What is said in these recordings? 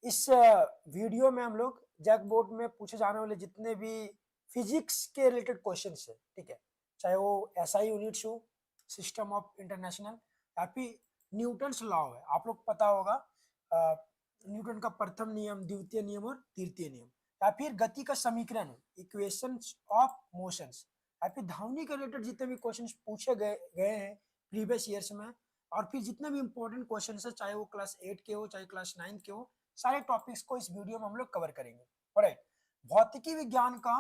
इस वीडियो में हम लोग जैक बोर्ड में पूछे जाने वाले जितने भी फिजिक्स के रिलेटेड क्वेश्चन है, ठीक है, चाहे वो एसआई यूनिट्स हो, सिस्टम ऑफ इंटरनेशनल, या फिर न्यूटन्स लॉ है, आप लोग पता होगा न्यूटन का प्रथम नियम, द्वितीय नियम और तृतीय नियम, या फिर गति का समीकरण हो, इक्वेशंस ऑफ मोशंस, या फिर ध्वनि के रिलेटेड जितने भी क्वेश्चन पूछे गए हैं प्रीवियस ईयर्स में, और फिर जितने भी इंपॉर्टेंट क्वेश्चन है चाहे वो क्लास 8 के हो चाहे क्लास 9 के हो, सारे टॉपिक्स को इस वीडियो में हम लोग कवर करेंगे। ऑलराइट, भौतिकी विज्ञान का,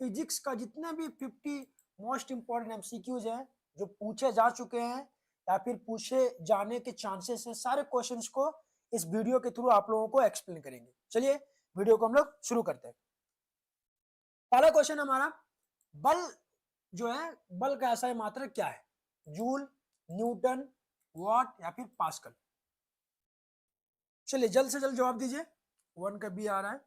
फिजिक्स का जितने भी 50 मोस्ट इंपॉर्टेंट एमसीक्यूज हैं जो पूछे जा चुके हैं या फिर पूछे जाने के चांसेस हैं, सारे क्वेश्चंस को इस वीडियो के थ्रू आप लोगों को एक्सप्लेन करेंगे। चलिए वीडियो को हम लोग शुरू करते हैं। पहला क्वेश्चन हमारा, बल जो है, बल का ऐसा मात्रक क्या है? जूल, न्यूटन, वॉट या फिर पास्कल? चलिए जल्द से जल्द जवाब दीजिए। 1 का बी आ रहा है।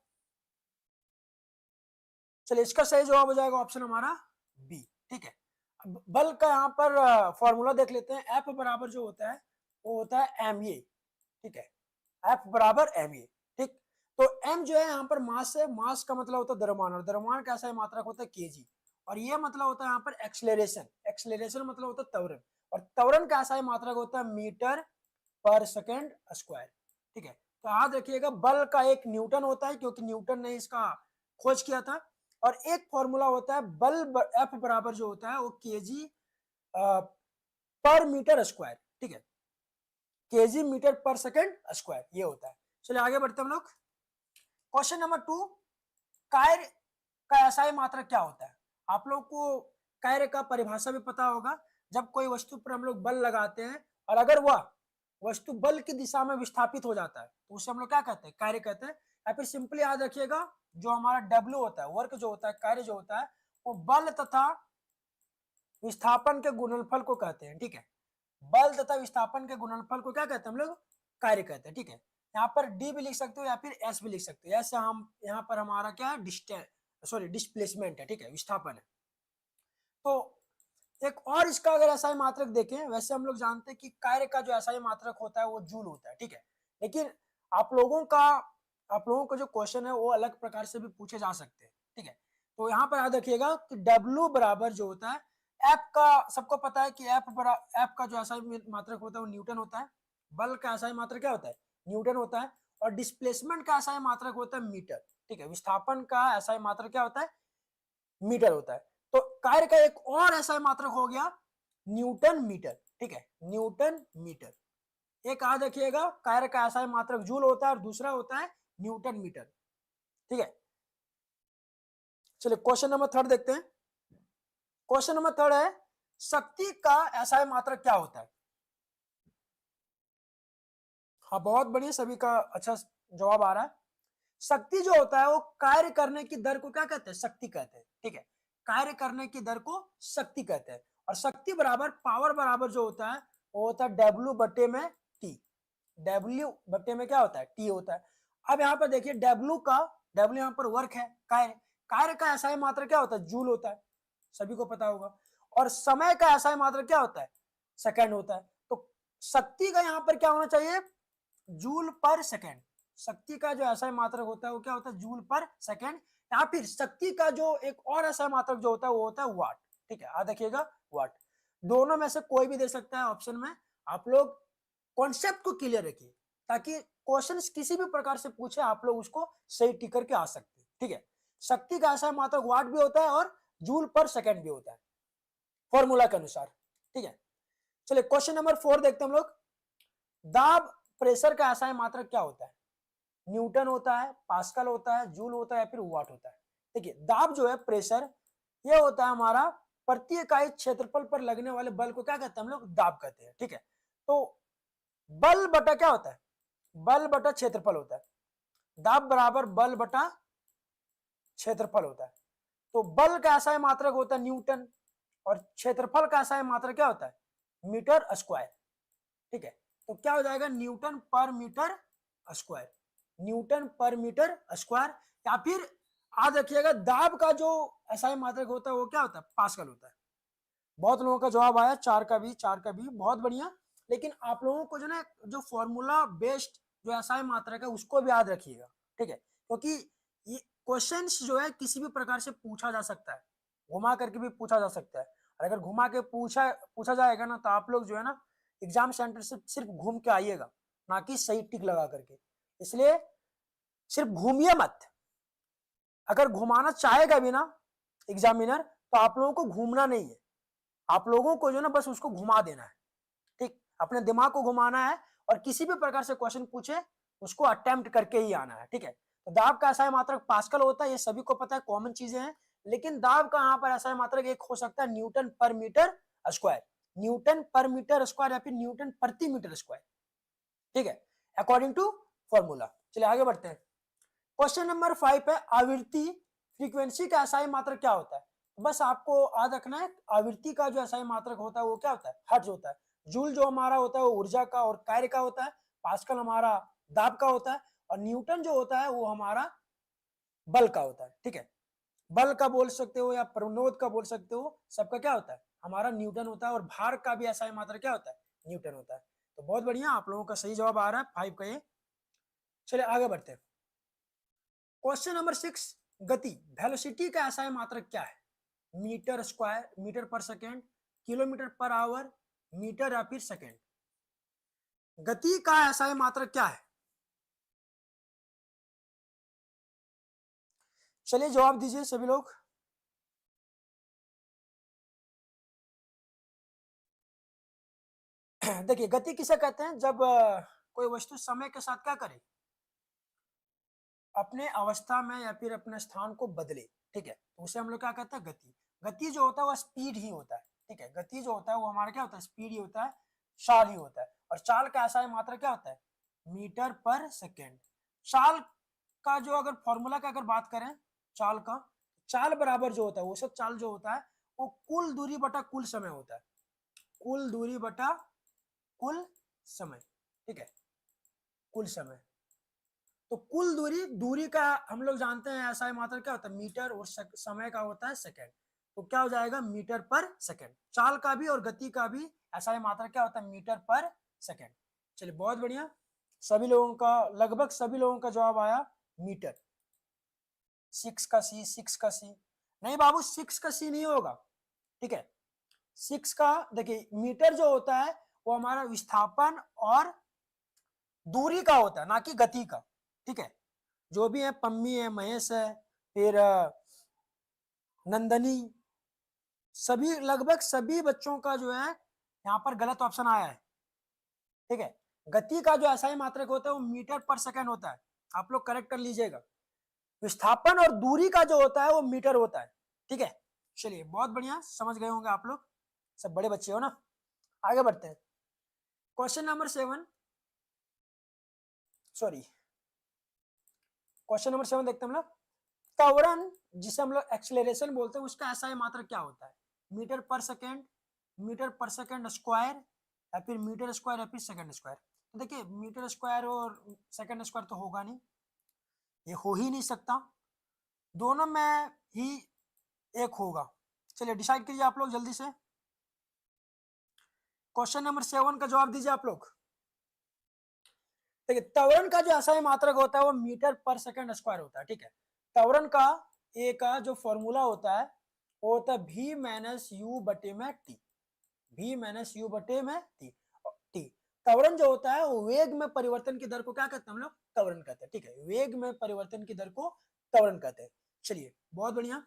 चलिए इसका सही जवाब हो जाएगा ऑप्शन हमारा बी, ठीक है। अब बल का यहाँ पर फॉर्मूला देख लेते हैं। एफ बराबर जो होता है वो होता है एम ए, ठीक है, एफ बराबर एम ए, ठीक। तो एम जो है यहाँ पर मास है, मास का मतलब होता है द्रव्यमान, और द्रव्यमान का ऐसा मात्रक होता है केजी, और ये मतलब होता है यहाँ पर एक्सलेरेशन, एक्सलेरेशन मतलब होता है त्वरण, और त्वरण का ऐसा मात्रक होता है मीटर पर सेकेंड स्क्वायर, ठीक है। तो याद रखिएगा बल का एक न्यूटन होता है क्योंकि न्यूटन ने इसका खोज किया था, और एक फॉर्मूला होता है बल एफ बराबर जो होता है वो केजी पर मीटर स्क्वायर, ठीक है, केजी मीटर पर सेकेंड स्क्वायर ये होता है। चलिए आगे बढ़ते हम लोग। क्वेश्चन नंबर 2, कार्य का एसआई मात्रक क्या होता है? आप लोग को कार्य का परिभाषा भी पता होगा। जब कोई वस्तु पर हम लोग बल लगाते हैं और अगर वह वस्तु बल की दिशा में विस्थापित हो जाता है तो उसे हम लोग क्या कहते हैं? कार्य कहते हैं। या फिर सिंपली याद रखिएगा जो हमारा W होता है, वर्क जो होता है, कार्य जो होता है, वो बल तथा विस्थापन के गुणनफल को कहते हैं, ठीक है। बल तथा विस्थापन के गुणनफल को क्या कहते हैं? हम लोग कार्य कहते हैं, ठीक है। यहाँ पर डी भी लिख सकते हो या फिर एस भी लिख सकते हो। एस हम यहाँ पर हमारा क्या है? डिस्प्लेसमेंट है, ठीक है, विस्थापन है। तो एक और इसका अगर एसआई मात्रक देखें, वैसे हम लोग जानते हैं कि कार्य का जो एसआई मात्रक होता है वो जूल होता है, ठीक है। लेकिन आप लोगों का जो क्वेश्चन है वो अलग प्रकार से भी पूछे जा सकते हैं, ठीक है। तो यहाँ पर याद रखिएगा कि डब्ल्यू बराबर जो होता है, एफ का सबको पता है कि एफ का जो एसआई मात्रक होता है वो न्यूटन होता है। बल का एसआई मात्रक क्या होता है? न्यूटन होता है। और डिस्प्लेसमेंट का एसआई मात्रक होता है मीटर, ठीक है। विस्थापन का एसआई मात्रक क्या होता है? मीटर होता है। तो कार्य का एक और ऐसा मात्रक हो गया न्यूटन मीटर, ठीक है, न्यूटन मीटर। एक याद रखिएगा कार्य का ऐसा मात्रक जूल होता है और दूसरा होता है न्यूटन मीटर, ठीक है। चलिए क्वेश्चन नंबर 3 देखते हैं। क्वेश्चन नंबर 3 है, शक्ति का ऐसा मात्रक क्या होता है? हाँ बहुत बढ़िया, सभी का अच्छा जवाब आ रहा है। शक्ति जो होता है वो कार्य करने की दर को क्या कहते हैं? शक्ति कहते हैं, ठीक है। कार्य करने की दर को शक्ति कहते हैं। और शक्ति बराबर पावर बराबर जो होता है वो होता है डब्ल्यू बटे में टी। डब्ल्यू बटे में क्या होता है? टी होता है। अब यहाँ पर देखिए डब्ल्यू यहाँ पर वर्क है, कार्य, कार्य का ऐसा मात्रा क्या होता है? जूल होता है, सभी को पता होगा। और समय का ऐसा मात्रा क्या होता है? सेकेंड होता है। तो शक्ति का यहाँ पर क्या होना चाहिए? जूल पर सेकेंड। शक्ति का जो ऐसा मात्रक होता है वो क्या होता है? जूल पर सेकेंड। या फिर शक्ति का जो एक और ऐसा मात्रक जो होता है वो होता है वाट, ठीक है, याद देखिएगा वाट। दोनों में से कोई भी दे सकता है ऑप्शन में। आप लोग कॉन्सेप्ट को क्लियर रखिए ताकि क्वेश्चंस किसी भी प्रकार से पूछे आप लोग उसको सही टिक करके आ सकते हैं, ठीक है। शक्ति का ऐसा मात्रक वाट भी होता है और जूल पर सेकेंड भी होता है फॉर्मूला के अनुसार, ठीक है। चलिए क्वेश्चन नंबर 4 देखते हैं हम लोग। दाब प्रेशर का ऐसा मात्रक क्या होता है? न्यूटन होता है, पास्कल होता है, जूल होता है या फिर वाट होता है? देखिए दाब जो है, प्रेशर, ये होता है हमारा प्रति इकाई क्षेत्रफल पर लगने वाले बल को क्या कहते हैं? हम लोग दाब कहते हैं, ठीक है। तो बल बटा क्या होता है? बल बटा क्षेत्रफल होता है। दाब बराबर बल बटा क्षेत्रफल होता है। तो बल का ऐसा मात्रक होता है न्यूटन और क्षेत्रफल का ऐसा मात्रक क्या होता है? मीटर स्क्वायर, ठीक है। तो क्या हो जाएगा? न्यूटन पर मीटर स्क्वायर, न्यूटन पर मीटर स्क्वायर। या फिर याद रखिएगा दाब का जो एसआई मात्रक होता है वो क्या होता है? पास्कल होता है। बहुत लोगों का जवाब आया, 4 का भी, 4 का भी, बहुत बढ़िया। लेकिन आप लोगों को जो ना जो फॉर्मूला बेस्ड जो एसआई मात्रक है उसको भी याद रखिएगा, ठीक है, क्योंकि ये क्वेश्चंस जो है किसी भी प्रकार से पूछा जा सकता है, घुमा करके भी पूछा जा सकता है, और अगर घुमा के पूछा पूछा जाएगा ना तो आप लोग जो है ना एग्जाम सेंटर से सिर्फ घूम के आइएगा, ना कि सही टिक लगा करके। इसलिए सिर्फ घूमिए मत, अगर घुमाना चाहेगा भी ना एग्जामिनर तो आप लोगों को घूमना नहीं है, आप लोगों को जो ना बस उसको घुमा देना है, ठीक, अपने दिमाग को घुमाना है और किसी भी प्रकार से क्वेश्चन पूछे उसको अटेम्प्ट करके ही आना है, ठीक है। तो दाब का एसआई मात्रक पास्कल होता है, ये सभी को पता है, कॉमन चीजें हैं, लेकिन दाब का यहाँ पर एसआई मात्रक एक हो सकता है न्यूटन पर मीटर स्क्वायर, न्यूटन पर मीटर स्क्वायर या फिर न्यूटन प्रति मीटर स्क्वायर, ठीक है, अकॉर्डिंग टू फॉर्मूला। चलिए आगे बढ़ते हैं। क्वेश्चन नंबर 5 है आवृत्ति फ्रीक्वेंसी का एसआई मात्रक क्या होता है। बस आपको याद रखना है आवृत्ति का जो एसआई मात्रक होता है वो क्या होता है, हर्ट्ज होता है। जूल जो हमारा होता है वो ऊर्जा का और कार्य का होता है, पास्कल हमारा दाब का होता है, और न्यूटन जो होता है वो हमारा बल का होता है, ठीक है। बल का बोल सकते हो या प्रणोद का बोल सकते हो, सबका क्या होता है, हमारा न्यूटन होता है, और भार का भी एसआई मात्रक क्या होता है, न्यूटन होता है। तो बहुत बढ़िया, आप लोगों का सही जवाब आ रहा है 5 का ये। चलिए आगे बढ़ते हैं। क्वेश्चन नंबर 6, गति वेलोसिटी का एसआई मात्रक क्या है, मीटर स्क्वायर, मीटर पर सेकेंड, किलोमीटर पर आवर, मीटर या फिर सेकेंड। गति का एसआई मात्रक क्या है, चलिए जवाब दीजिए सभी लोग। देखिए गति किसे कहते हैं, जब कोई वस्तु समय के साथ क्या करे, अपने अवस्था में या फिर अपने स्थान को बदले, ठीक है, तो उसे हम लोग क्या कहते हैं, गति। गति जो होता है वो स्पीड ही होता है, ठीक है, गति जो होता है वो हमारा क्या होता है, स्पीड ही होता है, चाल ही होता है। और चाल का ऐसा मात्रा क्या होता है, मीटर पर सेकेंड। चाल का जो अगर फॉर्मूला का अगर बात करें, चाल का, चाल बराबर जो होता है वो सब चाल जो होता है वो कुल दूरी बटा कुल समय होता है, कुल दूरी बटा कुल समय, ठीक है, कुल समय। तो कुल दूरी, दूरी का हम लोग जानते हैं ऐसा मात्रा क्या होता है, मीटर, और समय का होता है सेकंड, तो क्या हो जाएगा, मीटर पर सेकंड। चाल का भी और गति का भी ऐसा मात्रा क्या होता है, मीटर पर सेकंड। चलिए बहुत बढ़िया, सभी लोगों का, लगभग सभी लोगों का जवाब आया मीटर। 6 का सी, 6 का सी नहीं बाबू, 6 का सी नहीं होगा, ठीक है। 6 का देखिए मीटर जो होता है वो हमारा विस्थापन और दूरी का होता है, ना कि गति का, ठीक है। जो भी है, पम्मी है, महेश है, फिर नंदनी, सभी, लगभग सभी बच्चों का जो है यहाँ पर गलत ऑप्शन आया है, ठीक है। गति का जो एसआई मात्रक होता है वो मीटर पर सेकंड होता है, आप लोग करेक्ट कर लीजिएगा। विस्थापन और दूरी का जो होता है वो मीटर होता है, ठीक है। चलिए बहुत बढ़िया, समझ गए होंगे आप लोग, सब बड़े बच्चे हो ना। आगे बढ़ते हैं। Question number 7, sorry, question number 7 देखते हैं हम लोग। त्वरण जिसे हम लोग एक्सेलरेशन बोलते हैं उसका एसआई मात्रक क्या होता है, मीटर पर सेकेंड, मीटर पर सेकेंड स्क्वायर, या फिर मीटर स्क्वायर या फिर सेकेंड स्क्वायर। तो देखिए मीटर स्क्वायर और सेकेंड स्क्वायर तो होगा नहीं, ये हो ही नहीं सकता, दोनों में ही एक होगा। चलिए डिसाइड कीजिए आप लोग जल्दी से, क्वेश्चन नंबर 7 का जवाब दीजिए आप लोग। देखिए त्वरण का जो एसआई मात्रक होता है वो मीटर पर सेकेंड स्क्वायर होता है, ठीक है। त्वरण का ए का जो फॉर्मूला होता है वो होता है v माइनस यू बटे में टी, v माइनस यू बटे में टी। टी त्वरण जो होता है वो वेग में परिवर्तन की दर को क्या कहते हैं हम लोग, त्वरण कहते हैं, ठीक है, वेग में परिवर्तन की दर को त्वरण कहते हैं। चलिए बहुत बढ़िया,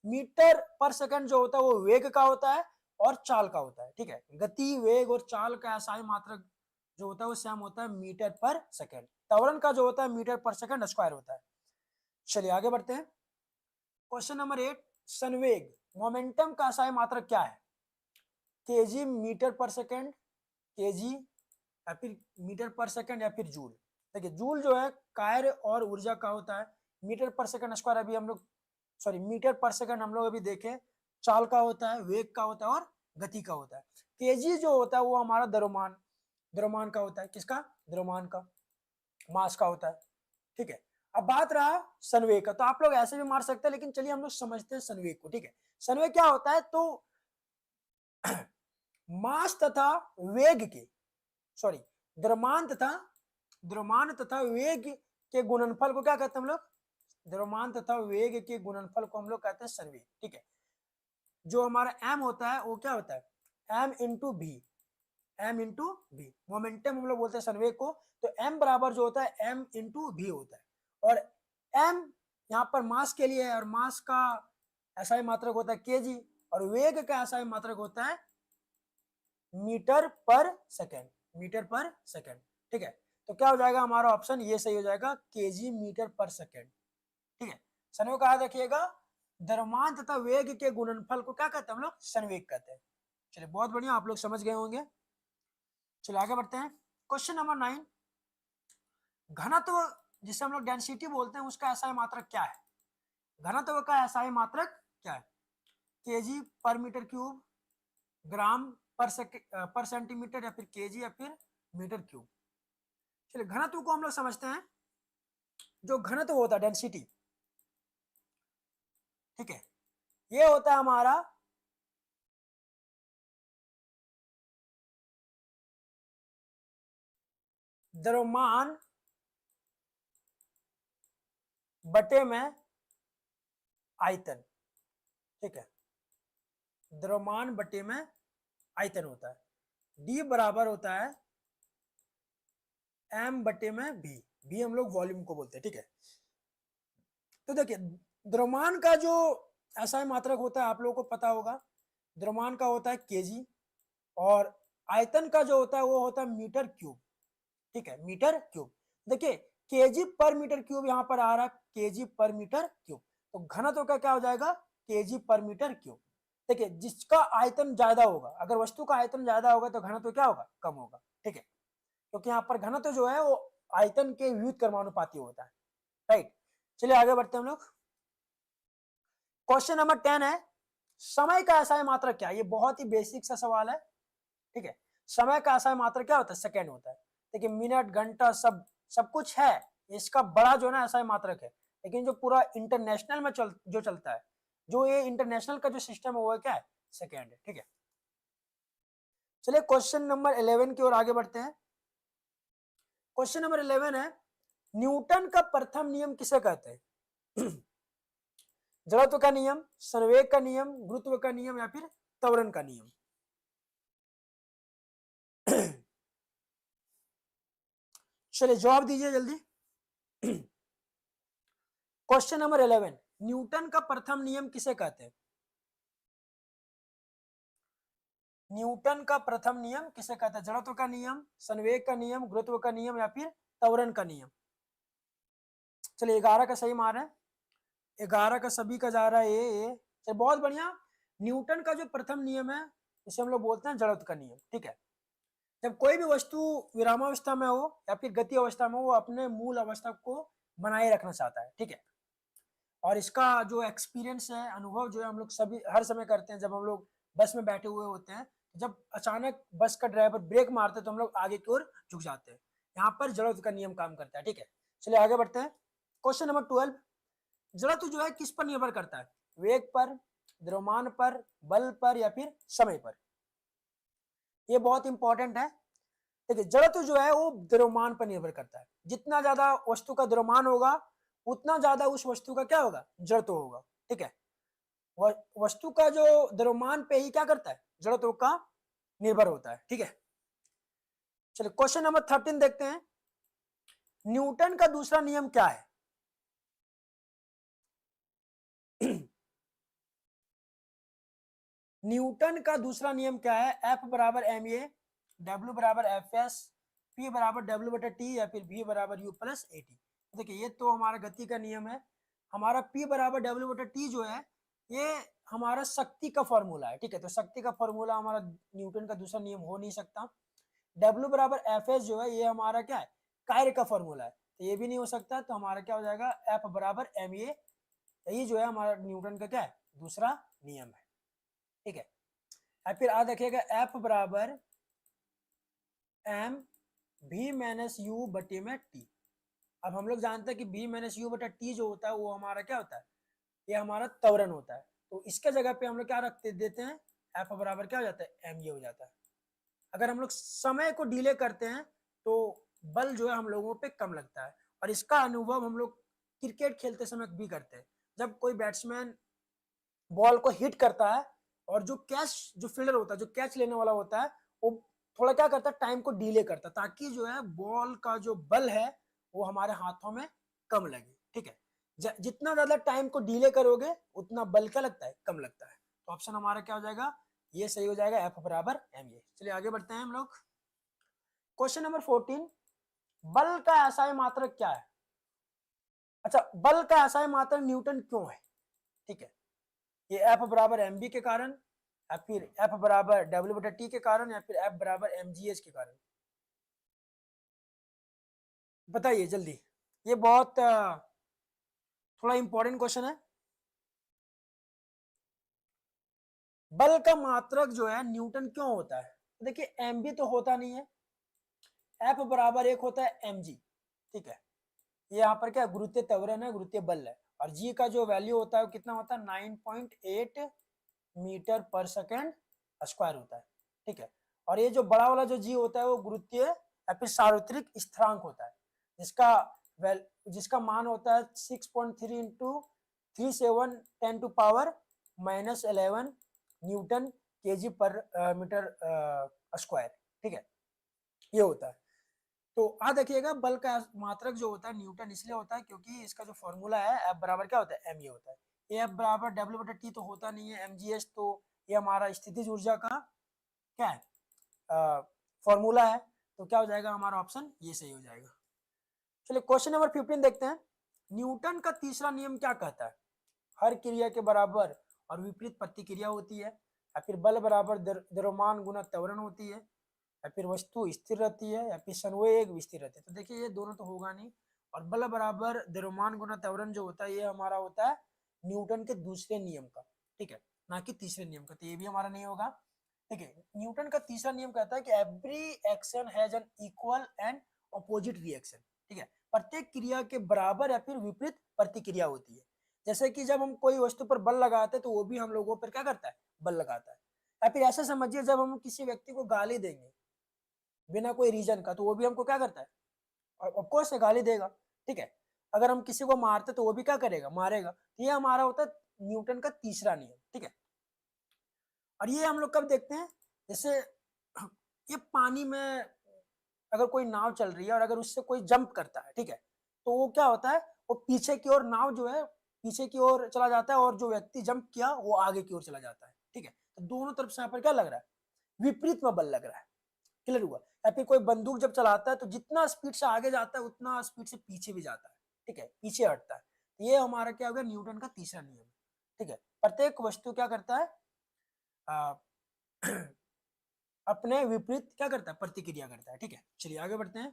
मीटर पर सेकंड जो होता है वो वेग का होता है और चाल का होता है, ठीक है। गति, वेग और चाल का एसआई मात्रक जो होता है वो सेम होता है मीटर पर सेकंड। त्वरण का जो होता है मीटर पर सेकंड स्क्वायर होता है। चलिए आगे बढ़ते हैं। क्वेश्चन नंबर 8, संवेग मोमेंटम का एसआई मात्रक क्या है, केजी मीटर पर सेकंड, केजी या फिर मीटर पर सेकंड या फिर जूल। देखिए जूल जो है कार्य और ऊर्जा का होता है, मीटर पर सेकंड स्क्वायर अभी हम लोग, सॉरी मीटर पर सेकंड हम लोग अभी देखे, चाल का होता है, वेग का होता है और गति का होता है। केजी जो होता है वो हमारा द्रव्यमान, द्रव्यमान का होता है, किसका, द्रव्यमान का, मास का होता है, ठीक है। अब बात रहा संवेग का, तो आप लोग ऐसे भी मार सकते हैं, लेकिन चलिए हम लोग समझते हैं संवेग को, ठीक है। संवेग क्या होता है, तो मास तथा वेग के, सॉरी, द्रव्यमान तथा द्रव्यमान तथा वेग के गुणनफल को क्या कहते हैं हम लोग? द्रव्यमान तथा वेग के गुणनफल को हम लोग कहते हैं संवेग। ठीक है, जो हमारा m होता है वो क्या होता है? m इंटू भी, m इंटू भी, मोमेंटम हम लोग बोलते हैं संवेग को। तो m बराबर जो होता है m इंटू भी होता है, और m यहाँ पर मास के लिए है, और मास का एसआई मात्रक होता है केजी, और वेग का एसआई मात्रक होता है मीटर पर सेकेंड, मीटर पर सेकेंड। ठीक है, तो क्या हो जाएगा हमारा ऑप्शन ये सही हो जाएगा, केजी मीटर पर सेकेंड। ठीक है, संवेग का याद रखिएगा, द्रव्यमान तथा वेग के गुणनफल को क्या कहते हैं हम लोग? संवेग कहते हैं। चलिए बहुत बढ़िया, आप लोग समझ गए होंगे। चलिए आगे बढ़ते हैं। क्वेश्चन नंबर 9, घनत्व जिसे हम लोग डेंसिटी बोलते हैं उसका एसआई मात्रक क्या है? घनत्व का एसआई मात्रक क्या है? केजी पर मीटर क्यूब, ग्राम पर सेंटीमीटर, या फिर केजी, या फिर मीटर क्यूब। चलिए घनत्व को हम लोग समझते हैं। जो घनत्व होता है डेंसिटी, ठीक है, ये होता है हमारा द्रव्यमान बटे में आयतन। ठीक है, द्रव्यमान बटे में आयतन होता है। डी बराबर होता है एम बटे में भी हम लोग वॉल्यूम को बोलते हैं। ठीक है, तो देखिए द्रव्यमान का जो एसआई मात्रक होता है आप लोगों को पता होगा, द्रव्यमान का होता है केजी, और आयतन का जो होता है वो होता है मीटर क्यूब। ठीक है, मीटर क्यूब। देखिए केजी पर मीटर क्यूब यहाँ पर आ रहा है, केजी पर मीटर क्यूब, तो घनत्व का क्या हो जाएगा? केजी पर मीटर क्यूब। देखिए जिसका आयतन ज्यादा होगा, अगर वस्तु का आयतन ज्यादा होगा तो घनत्व क्या होगा? कम होगा। ठीक है, क्योंकि यहाँ पर घनत्व जो है वो आयतन के व्युत क्रमानुपाती होता है। राइट, चलिए आगे बढ़ते हैं हम लोग। क्वेश्चन नंबर 10 है, समय का एसआई मात्रक क्या है? ये बहुत ही बेसिक सा सवाल है। ठीक है, समय का एसआई मात्रक क्या होता है? सेकेंड होता है। देखिए मिनट, घंटा, सब कुछ है, इसका बड़ा जो है ना एसआई मात्रक है, लेकिन जो पूरा इंटरनेशनल में जो चलता है, जो ये इंटरनेशनल का जो सिस्टम है वो क्या है? सेकेंड है। ठीक है, चलिए क्वेश्चन नंबर 11 की ओर आगे बढ़ते हैं। क्वेश्चन नंबर 11 है, न्यूटन का प्रथम नियम किसे कहते हैं? जड़त्व का नियम, संवेग का नियम, गुरुत्व का नियम, या फिर त्वरण का नियम? चलिए जवाब दीजिए जल्दी। क्वेश्चन नंबर 11, न्यूटन का प्रथम नियम किसे कहते हैं? न्यूटन का प्रथम नियम किसे कहते हैं? जड़त्व का नियम, संवेग का नियम, गुरुत्व का नियम, या फिर त्वरण का नियम? चलिए 11 का सही मार है, 11 का सभी का जा रहा है ये। चलिए बहुत बढ़िया। न्यूटन का जो प्रथम नियम है उसे हम लोग बोलते हैं जड़त्व का नियम। ठीक है, जब कोई भी वस्तु विरामावस्था में हो या फिर गति अवस्था में हो, वो अपने मूल अवस्था को बनाए रखना चाहता है। ठीक है, और इसका जो एक्सपीरियंस है, अनुभव जो है हम लोग सभी हर समय करते हैं, जब हम लोग बस में बैठे हुए होते हैं, जब अचानक बस का ड्राइवर ब्रेक मारते हैं तो हम लोग आगे की ओर झुक जाते हैं। यहाँ पर जड़त्व का नियम काम करता है। ठीक है, चलिए आगे बढ़ते हैं। क्वेश्चन नंबर 12, जड़त्व जो है किस पर निर्भर करता है? वेग पर, द्रव्यमान पर, बल पर, या फिर समय पर? ये बहुत इंपॉर्टेंट है। देखिए जड़त्व जो है वो द्रव्यमान पर निर्भर करता है। जितना ज्यादा वस्तु का द्रव्यमान होगा उतना ज्यादा उस वस्तु का क्या होगा? जड़त्व होगा। ठीक है, वस्तु का जो द्रव्यमान पे ही क्या करता है? जड़त्व का निर्भर होता है। ठीक है, चलिए क्वेश्चन नंबर 13 देखते हैं। न्यूटन का दूसरा नियम क्या है? न्यूटन का दूसरा नियम क्या है? एफ बराबर एम ए, डब्ल्यू बराबर एफ एस, पी बराबर डब्ल्यू बटा टी, या फिर वी बराबर यू प्लस ए टी? देखिए ये तो हमारा गति का नियम है। हमारा पी बराबर डब्ल्यू बटा टी जो है ये हमारा शक्ति का फॉर्मूला है। ठीक है, तो शक्ति का फॉर्मूला हमारा न्यूटन का दूसरा नियम हो नहीं सकता। डब्ल्यू बराबर एफ एस जो है ये हमारा क्या है? कार्य का फॉर्मूला है, तो ये भी नहीं हो सकता। तो हमारा क्या हो जाएगा? एफ बराबर एम ए, यही जो है हमारा न्यूटन का क्या है? दूसरा नियम है। ठीक है, और फिर याद रखिएगा एफ बराबर एम भी माइनस यू बटे में टी। अब हम लोग जानते हैं कि भी माइनस यू बटा टी जो होता है वो हमारा क्या होता है? ये हमारा त्वरण होता है। तो इसके जगह पे हम लोग क्या रखते देते हैं? एफ बराबर क्या हो जाता है? एम ये हो जाता है। अगर हम लोग समय को डिले करते हैं तो बल जो है हम लोगों पे कम लगता है। और इसका अनुभव हम लोग क्रिकेट खेलते समय भी करते हैं। जब कोई बैट्समैन बॉल को हिट करता है और जो कैच, जो फील्डर होता है, जो कैच लेने वाला होता है, वो थोड़ा क्या करता है, टाइम को डिले करता है, ताकि जो है बॉल का जो बल है वो हमारे हाथों में कम लगे। ठीक है, जितना ज्यादा टाइम को डिले करोगे उतना बल क्या लगता है, कम लगता है। तो ऑप्शन हमारा क्या हो जाएगा, ये सही हो जाएगा, एफ बराबर एम ए। चलिए आगे बढ़ते हैं हम लोग। क्वेश्चन नंबर 14, बल का एसआई मात्रक क्या है। अच्छा, बल का एसआई मात्रक न्यूटन क्यों है। ठीक है, ये एफ बराबर एम बी के कारण, या फिर एफ बराबर डब्ल्यू बटा टी के कारण, या फिर एफ बराबर एम जी एच के कारण। बताइए जल्दी, ये बहुत थोड़ा इंपॉर्टेंट क्वेश्चन है। बल का मात्रक जो है न्यूटन क्यों होता है। देखिए एम बी तो होता नहीं है, एफ बराबर एक होता है एम जी। ठीक है, ये यहाँ पर क्या गुरुत्वीय त्वरण है, गुरुत्वीय बल है। और जी का जो वैल्यू होता है वो कितना होता है, 9.8 मीटर पर सेकेंड स्क्वायर होता है। ठीक है, और ये जो बड़ा वाला जो जी होता है वो गुरुत्वीय या फिर सार्वत्रिक स्थिरांक होता है, जिसका जिसका मान होता है 6.3 into 3710 to power -11 newton kg पर मीटर स्क्वायर। ठीक है, ये होता है। तो आ देखिएगा, बल का मात्रक जो होता है न्यूटन इसलिए होता है क्योंकि इसका जो फॉर्मूला है एफ बराबर क्या होता है, एम ए होता है। ए एफ बराबर डब्ल्यू बटा टी तो होता नहीं है, एम जी एच तो ये हमारा स्थितिज ऊर्जा का क्या है, फॉर्मूला है। तो क्या हो जाएगा हमारा ऑप्शन, ये सही हो जाएगा। चलिए क्वेश्चन नंबर 15 देखते हैं। न्यूटन का तीसरा नियम क्या कहता है, हर क्रिया के बराबर और विपरीत प्रतिक्रिया होती है, या फिर बल बराबर द्रव्यमान गुना त्वरण होती है, या फिर वस्तु स्थिर रहती है, या फिर संवेग स्थिर रहती है। तो देखिए ये दोनों तो होगा नहीं। और बल बराबर द्रव्यमान गुना त्वरण जो होता है ये हमारा होता है न्यूटन के दूसरे नियम का। ठीक है, ना कि तीसरे नियम का, तो ये भी हमारा नहीं होगा। ठीक है, न्यूटन का तीसरा नियम कहता है कि every action has an equal and opposite reaction. ठीक है, प्रत्येक क्रिया के बराबर या फिर विपरीत प्रतिक्रिया होती है। जैसे कि जब हम कोई वस्तु पर बल लगाते हैं तो वो भी हम लोगों पर क्या करता है, बल लगाता है। या फिर ऐसा समझिए, जब हम किसी व्यक्ति को गाली देंगे बिना कोई रीजन का, तो वो भी हमको क्या करता है, ऑफकोर्स गाली देगा। ठीक है, अगर हम किसी को मारते तो वो भी क्या करेगा, मारेगा। तो ये हमारा होता है न्यूटन का तीसरा नियम। ठीक है, और ये हम लोग कब देखते हैं, जैसे ये पानी में अगर कोई नाव चल रही है और अगर उससे कोई जंप करता है, ठीक है, तो वो क्या होता है, वो पीछे की ओर, नाव जो है पीछे की ओर चला जाता है और जो व्यक्ति जंप किया वो आगे की ओर चला जाता है। ठीक है, तो दोनों तरफ से यहाँ पर क्या लग रहा है, विपरीत में बल लग रहा है। क्लियर हुआ। या फिर कोई बंदूक जब चलाता है तो जितना स्पीड से आगे जाता है उतना स्पीड से पीछे भी जाता है। ठीक है, पीछे हटता है। ये हमारा क्या हो गया, न्यूटन का तीसरा नियम। ठीक है, प्रत्येक वस्तु क्या करता है, आ, अपने विपरीत क्या करता है, प्रतिक्रिया करता है। ठीक है, चलिए आगे बढ़ते हैं।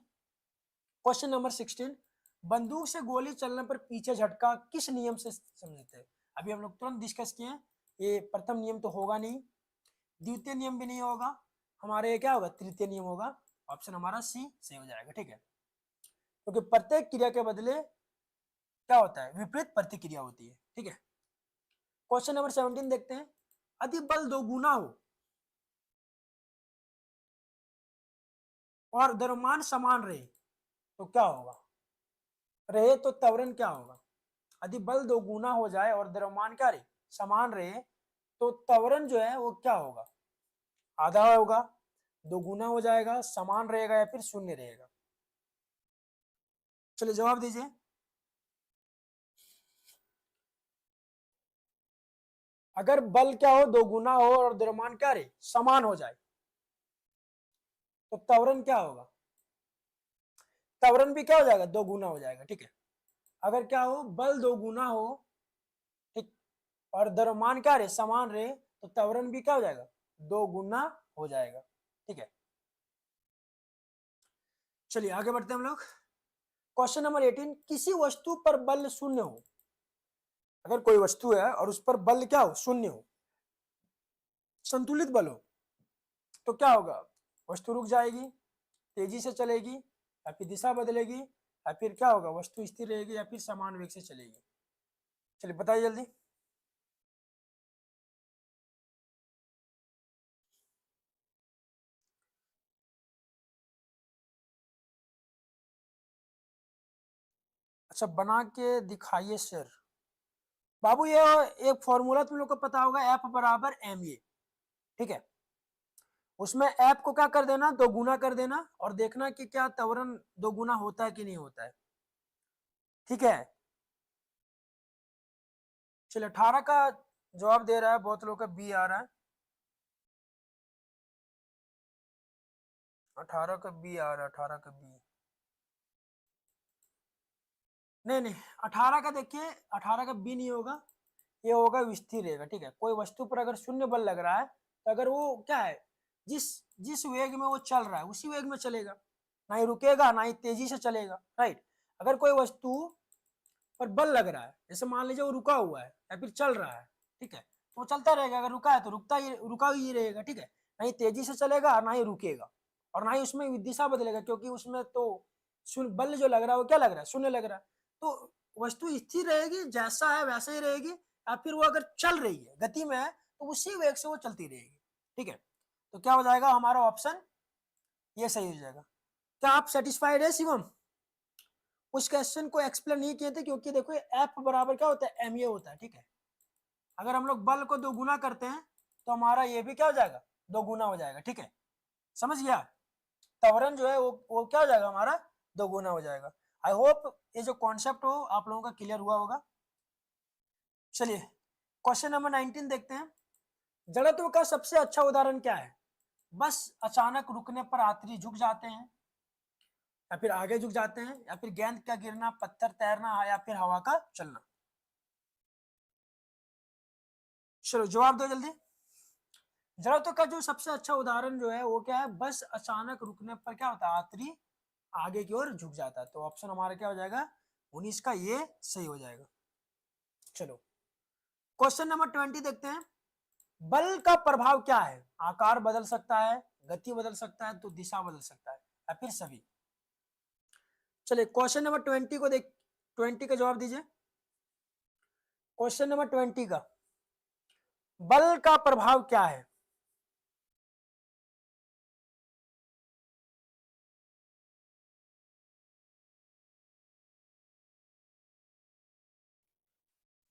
क्वेश्चन नंबर 16, बंदूक से गोली चलने पर पीछे झटका किस नियम से समझते हैं। अभी हम लोग तुरंत डिस्कस किए हैं, ये प्रथम नियम तो होगा नहीं, द्वितीय नियम भी नहीं होगा, हमारे ये क्या होगा, तृतीय नियम होगा। ऑप्शन हमारा सी सही हो जाएगा। ठीक है, क्योंकि प्रत्येक क्रिया के बदले क्या होता है, विपरीत प्रतिक्रिया होती है। ठीक है, क्वेश्चन नंबर 17 देखते हैं। यदि बल दोगुना हो और द्रव्यमान समान रहे तो क्या होगा, रहे तो त्वरण क्या होगा। यदि बल दोगुना हो जाए और द्रव्यमान क्या रहे, समान रहे, तो त्वरण जो है वो क्या होगा, आधा होगा, दोगुना हो जाएगा, समान रहेगा, या फिर शून्य रहेगा। चलिए जवाब दीजिए। अगर बल क्या हो, दोगुना हो और द्रव्यमान क्या रहे, समान हो जाए, तो त्वरण क्या होगा, त्वरण भी क्या हो जाएगा, दोगुना हो जाएगा। ठीक है, अगर क्या हो, बल दोगुना हो, ठीक, और द्रव्यमान क्या रहे, समान रहे, तो त्वरण भी क्या हो जाएगा, दो गुना हो जाएगा। ठीक है, चलिए आगे बढ़ते हैं हम लोग। क्वेश्चन नंबर 18, किसी वस्तु पर बल शून्य हो, अगर कोई वस्तु है और उस पर बल क्या हो, शून्य हो, संतुलित बल हो, तो क्या होगा, वस्तु रुक जाएगी, तेजी से चलेगी, या फिर दिशा बदलेगी, या फिर क्या होगा, वस्तु स्थिर रहेगी, या फिर समान वेग से चलेगी। चलिए बताइए जल्दी। अच्छा, बना के दिखाइए सर। बाबू ये एक फॉर्मूला तुम लोग को पता होगा, एफ बराबर एम ए, ठीक है। उसमें एफ को क्या कर देना, दो गुना कर देना, और देखना कि क्या त्वरण दो गुना होता है कि नहीं होता है, ठीक है। चलिए 18 का जवाब दे रहा है, बहुत लोगों का बी आ रहा है, 18 का बी आ रहा है, 18 का बी। नहीं नहीं, 18 का देखिए, 18 का बी नहीं होगा, ये होगा स्थिर रहेगा, ठीक है। कोई वस्तु पर अगर शून्य बल लग रहा है तो अगर वो क्या है, जिस जिस वेग में वो चल रहा है उसी वेग में चलेगा, ना ही रुकेगा ना ही तेजी से चलेगा, राइट। अगर कोई वस्तु पर बल लग रहा है, जैसे मान लीजिए वो रुका हुआ है या फिर चल रहा है, ठीक है, तो वो चलता रहेगा, अगर रुका है तो रुका ही रहेगा, ठीक है। ना ही तेजी से चलेगा ना ही रुकेगा, और ना ही उसमें दिशा बदलेगा, क्योंकि उसमें तो शून्य बल जो लग रहा है वो क्या लग रहा है, शून्य लग रहा है। तो वस्तु स्थिर रहेगी, जैसा है वैसे ही रहेगी, या फिर वो अगर चल रही है, गति में है, तो उसी वेग से वो चलती रहेगी, ठीक है। तो क्या हो जाएगा हमारा ऑप्शन ये सही हो जाएगा। क्या आप सेटिस्फाइड है शिवम? उस क्वेश्चन को एक्सप्लेन नहीं किए थे, क्योंकि देखो एफ बराबर क्या होता है, एम ए होता है, ठीक है। अगर हम लोग बल को दो गुना करते हैं तो हमारा ये भी क्या हो जाएगा, दो गुना हो जाएगा, ठीक है। समझ गया? त्वरण जो है वो क्या हो जाएगा हमारा, दो गुना हो जाएगा। आई होप ये जो कॉन्सेप्ट हो आप लोगों का क्लियर हुआ होगा। चलिए क्वेश्चन नंबर 19 देखते हैं। जड़त्व का सबसे अच्छा उदाहरण क्या है? बस अचानक रुकने पर यात्री झुक जाते हैं, या फिर आगे झुक जाते हैं, या फिर गेंद का गिरना, पत्थर तैरना, या फिर हवा का चलना। चलो जवाब दो जल्दी। जड़त्व का जो सबसे अच्छा उदाहरण जो है वो क्या है, बस अचानक रुकने पर क्या होता है, यात्री आगे की ओर झुक जाता है। तो ऑप्शन हमारा क्या हो जाएगा, 19 का ये सही हो जाएगा। चलो क्वेश्चन नंबर 20 देखते हैं। बल का प्रभाव क्या है? आकार बदल सकता है, गति बदल सकता है, तो दिशा बदल सकता है, या फिर सभी। चलिए क्वेश्चन नंबर 20 को देख, 20 का जवाब दीजिए। क्वेश्चन नंबर 20 का बल का प्रभाव क्या है?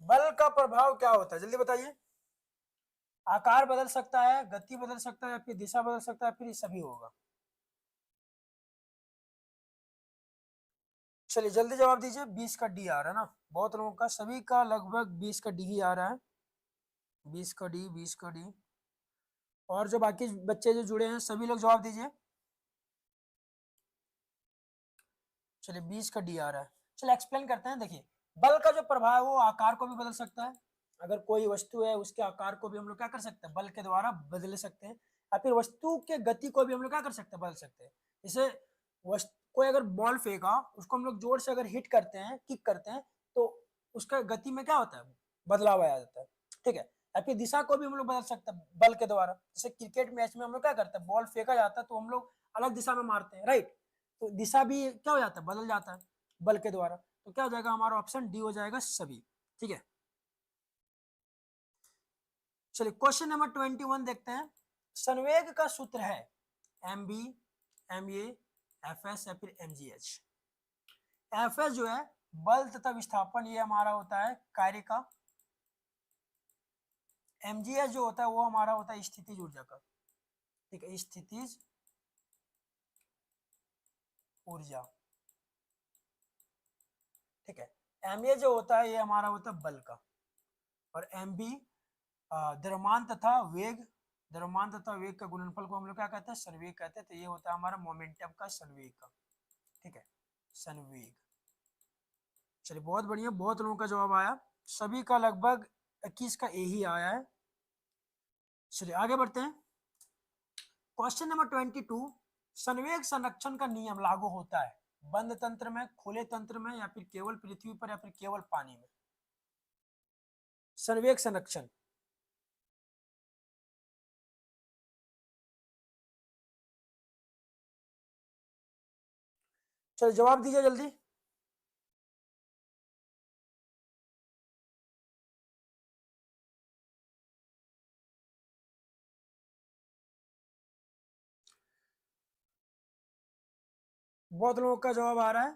बल का प्रभाव क्या होता है, जल्दी बताइए। आकार बदल सकता है, गति बदल सकता है, या फिर दिशा बदल सकता है, फिर सभी होगा। चलिए जल्दी जवाब दीजिए। 20 का डी आ रहा है ना, बहुत लोगों का, सभी का लगभग 20 का डी ही आ रहा है, 20 का डी, 20 का डी। और जो बाकी बच्चे जो जुड़े हैं सभी लोग जवाब दीजिए। चलिए 20 का डी आ रहा है। चलिए एक्सप्लेन करते हैं। देखिए बल का जो प्रभाव है वो आकार को भी बदल सकता है, अगर कोई वस्तु है उसके आकार को भी हम लोग क्या कर सकते हैं, बल के द्वारा बदल सकते हैं, या फिर वस्तु के गति को भी हम लोग क्या कर सकते हैं, बदल सकते हैं। जैसे कोई अगर बॉल फेंका, उसको हम लोग जोर से अगर हिट करते हैं, किक करते हैं, तो उसका गति में क्या होता है, बदलाव आ जाता है, ठीक है। या फिर दिशा को भी हम लोग बदल सकते हैं बल के द्वारा। जैसे क्रिकेट मैच में हम लोग क्या करते हैं, बॉल फेंका जाता है तो हम लोग अलग दिशा में मारते हैं, राइट। तो दिशा भी क्या हो जाता है, बदल जाता है बल के द्वारा। तो क्या हो जाएगा हमारा ऑप्शन डी हो जाएगा सभी, ठीक है। चलिए क्वेश्चन नंबर 21 देखते हैं। संवेग का सूत्र है M B, M A, F S, या फिर M G H. F S जो है बल तथा विस्थापन, ये हमारा होता है कार्य का। एम जी एच जो होता है वो हमारा होता है स्थितिज ऊर्जा का, ठीक है, स्थितिज ऊर्जा, ठीक है। एम ए जो होता है ये हमारा होता है बल का, और एम बी द्रव्यमान तथा वेग, द्रव्यमान तथा वेग का गुणनफल को हम लोग क्या कहते हैं, संवेग कहते हैं। तो ये होता है हमारा मोमेंटम का संवेग का, ठीक है, संवेग। चलिए बहुत बढ़िया, बहुत लोगों का जवाब आया, सभी का लगभग 21 का ए ही आया है। चलिए आगे बढ़ते हैं। Question number 22। संवेग संरक्षण का नियम लागू होता है बंद तंत्र में, खुले तंत्र में, या फिर केवल पृथ्वी पर, या फिर केवल पानी में। संवेग संरक्षण, चलो जवाब दीजिए जल्दी। बहुत लोगों का जवाब आ रहा है।